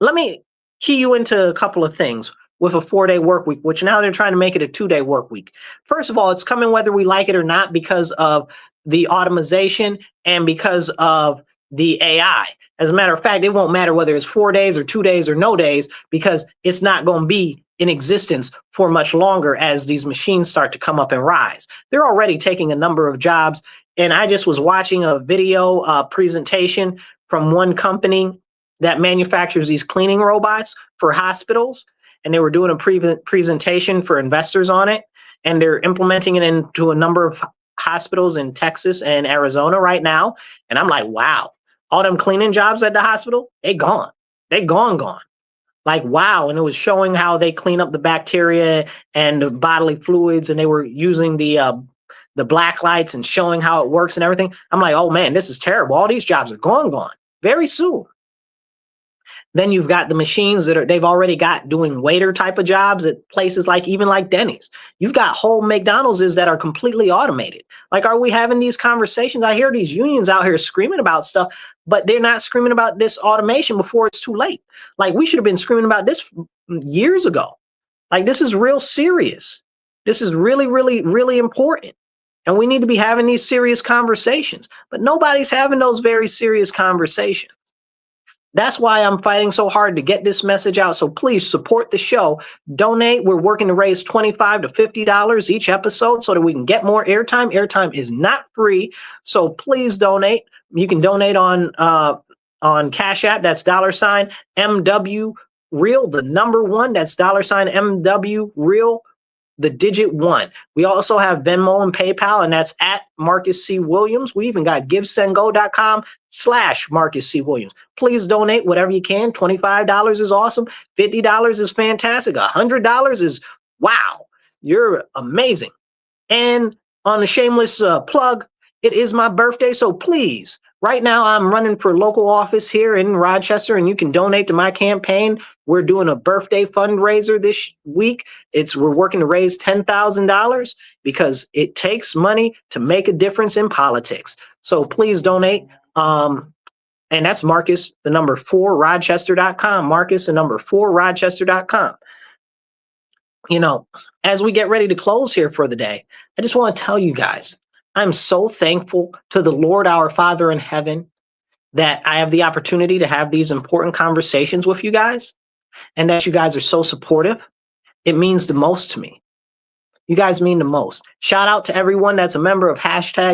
Let me key you into a couple of things with a 4-day work week, which now they're trying to make it a 2-day work week. First of all, it's coming whether we like it or not because of the automation and because of the AI. As a matter of fact, it won't matter whether it's 4 days or 2 days or no days, because it's not going to be in existence for much longer as these machines start to come up and rise. They're already taking a number of jobs. And I just was watching a video presentation from one company that manufactures these cleaning robots for hospitals, and they were doing a presentation for investors on it, and they're implementing it into a number of hospitals in Texas and Arizona right now. And I'm like, wow, all them cleaning jobs at the hospital, they gone. They gone. Like, wow. And it was showing how they clean up the bacteria and the bodily fluids, and they were using the black lights and showing how it works and everything. I'm like, oh man, this is terrible. All these jobs are gone very soon. Then you've got the machines that they've already got doing waiter type of jobs at places like even like Denny's. You've got whole McDonald's that are completely automated. Like, are we having these conversations? I hear these unions out here screaming about stuff, but they're not screaming about this automation before it's too late. Like, we should have been screaming about this years ago. Like, this is real serious. This is really, really, really important. And we need to be having these serious conversations, but nobody's having those very serious conversations. That's why I'm fighting so hard to get this message out. So please support the show. Donate. We're working to raise $25 to $50 each episode so that we can get more airtime. Airtime is not free. So please donate. You can donate on Cash App. That's $MW Real, the number one. That's $MW Real, the digit 1. We also have Venmo and PayPal, and that's at Marcus C. Williams. We even got givesendgo.com/Marcus C. Williams. Please donate whatever you can. $25 is awesome. $50 is fantastic. $100 is wow. You're amazing. And on a shameless plug, it is my birthday, so please, right now I'm running for local office here in Rochester, and you can donate to my campaign. We're doing a birthday fundraiser this week. We're working to raise $10,000 because it takes money to make a difference in politics. So please donate. And that's Marcus, the number 4, Rochester.com. Marcus, the number 4, Rochester.com. You know, as we get ready to close here for the day, I just want to tell you guys, I'm so thankful to the Lord, our Father in heaven, that I have the opportunity to have these important conversations with you guys, and that you guys are so supportive. It means the most to me. You guys mean the most. Shout out to everyone that's a member of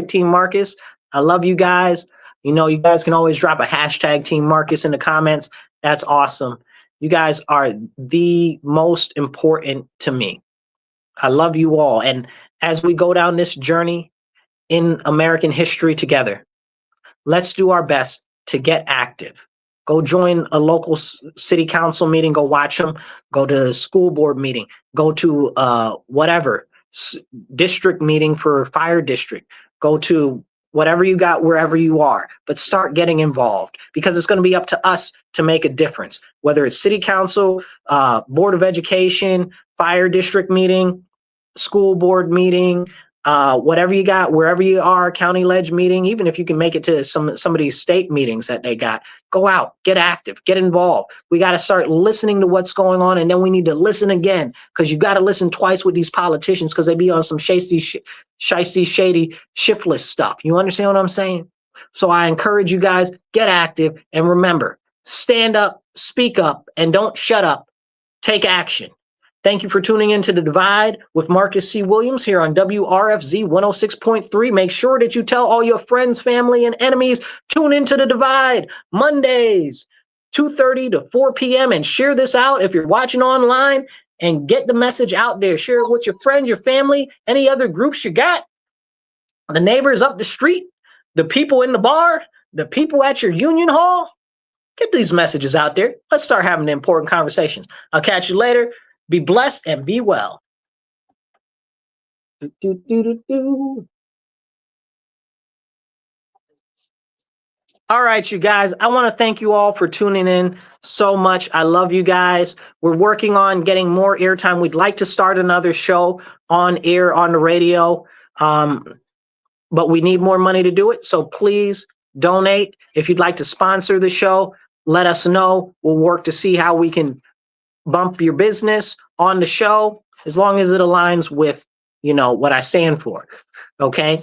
#Team Marcus. I love you guys. You know, you guys can always drop a #Team Marcus in the comments. That's awesome. You guys are the most important to me. I love you all. And as we go down this journey in American history together, let's do our best to get active. Go join a local city council meeting, go watch them, go to a school board meeting, go to whatever, district meeting for fire district, go to whatever you got, wherever you are, but start getting involved, because it's going to be up to us to make a difference, whether it's city council, board of education, fire district meeting, school board meeting, whatever you got, wherever you are, county ledge meeting, even if you can make it to some of these state meetings that they got, go out, get active, get involved. We got to start listening to what's going on, and then we need to listen again, because you got to listen twice with these politicians, because they be on some shady, shiftless stuff. You understand what I'm saying? So I encourage you guys, get active, and remember, stand up, speak up, and don't shut up. Take action. Thank you for tuning into The Divide with Marcus C. Williams here on WRFZ 106.3. Make sure that you tell all your friends, family, and enemies, tune into The Divide Mondays, 2:30 to 4 p.m. and share this out if you're watching online, and get the message out there. Share it with your friends, your family, any other groups you got, the neighbors up the street, the people in the bar, the people at your union hall. Get these messages out there. Let's start having the important conversations. I'll catch you later. Be blessed and be well. All right, you guys, I want to thank you all for tuning in so much. I love you guys. We're working on getting more airtime. We'd like to start another show on air on the radio, but we need more money to do it. So please donate. If you'd like to sponsor the show, let us know. We'll work to see how we can bump your business on the show, as long as it aligns with, you know, what I stand for. Okay.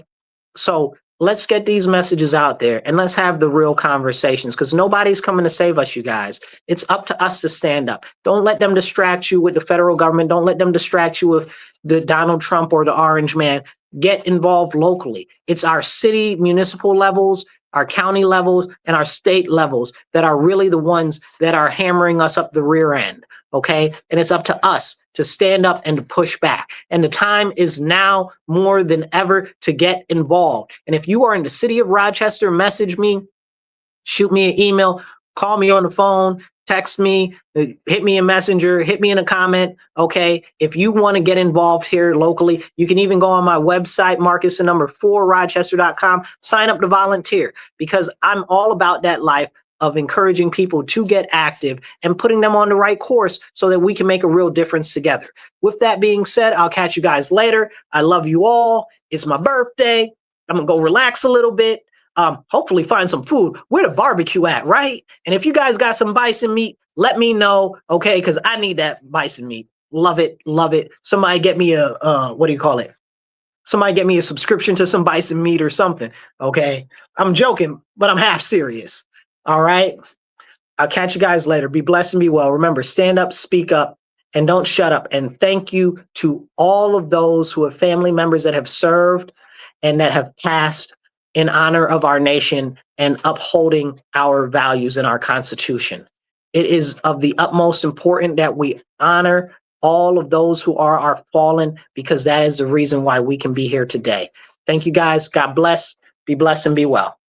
So let's get these messages out there, and let's have the real conversations, because nobody's coming to save us, you guys. It's up to us to stand up. Don't let them distract you with the federal government. Don't let them distract you with the Donald Trump or the Orange Man. Get involved locally. It's our city, municipal levels, our county levels, and our state levels that are really the ones that are hammering us up the rear end. okay? And it's up to us to stand up and to push back. And the time is now more than ever to get involved. And if you are in the city of Rochester, message me, shoot me an email, call me on the phone, text me, hit me in Messenger, hit me in a comment, okay? If you want to get involved here locally, you can even go on my website, marcus4rochester.com, sign up to volunteer, because I'm all about that life of encouraging people to get active and putting them on the right course so that we can make a real difference together. With that being said, I'll catch you guys later. I love you all. It's my birthday. I'm gonna go relax a little bit. Hopefully find some food. Where the barbecue at, right? And if you guys got some bison meat, let me know, okay? Because I need that bison meat. Love it, love it. Somebody get me a, what do you call it? Somebody get me a subscription to some bison meat or something, okay? I'm joking, but I'm half serious, all right? I'll catch you guys later. Be blessed and be well. Remember, stand up, speak up, and don't shut up. And thank you to all of those who have family members that have served and that have passed in honor of our nation and upholding our values and our Constitution. It is of the utmost importance that we honor all of those who are our fallen, because that is the reason why we can be here today. Thank you guys. God bless. Be blessed and be well.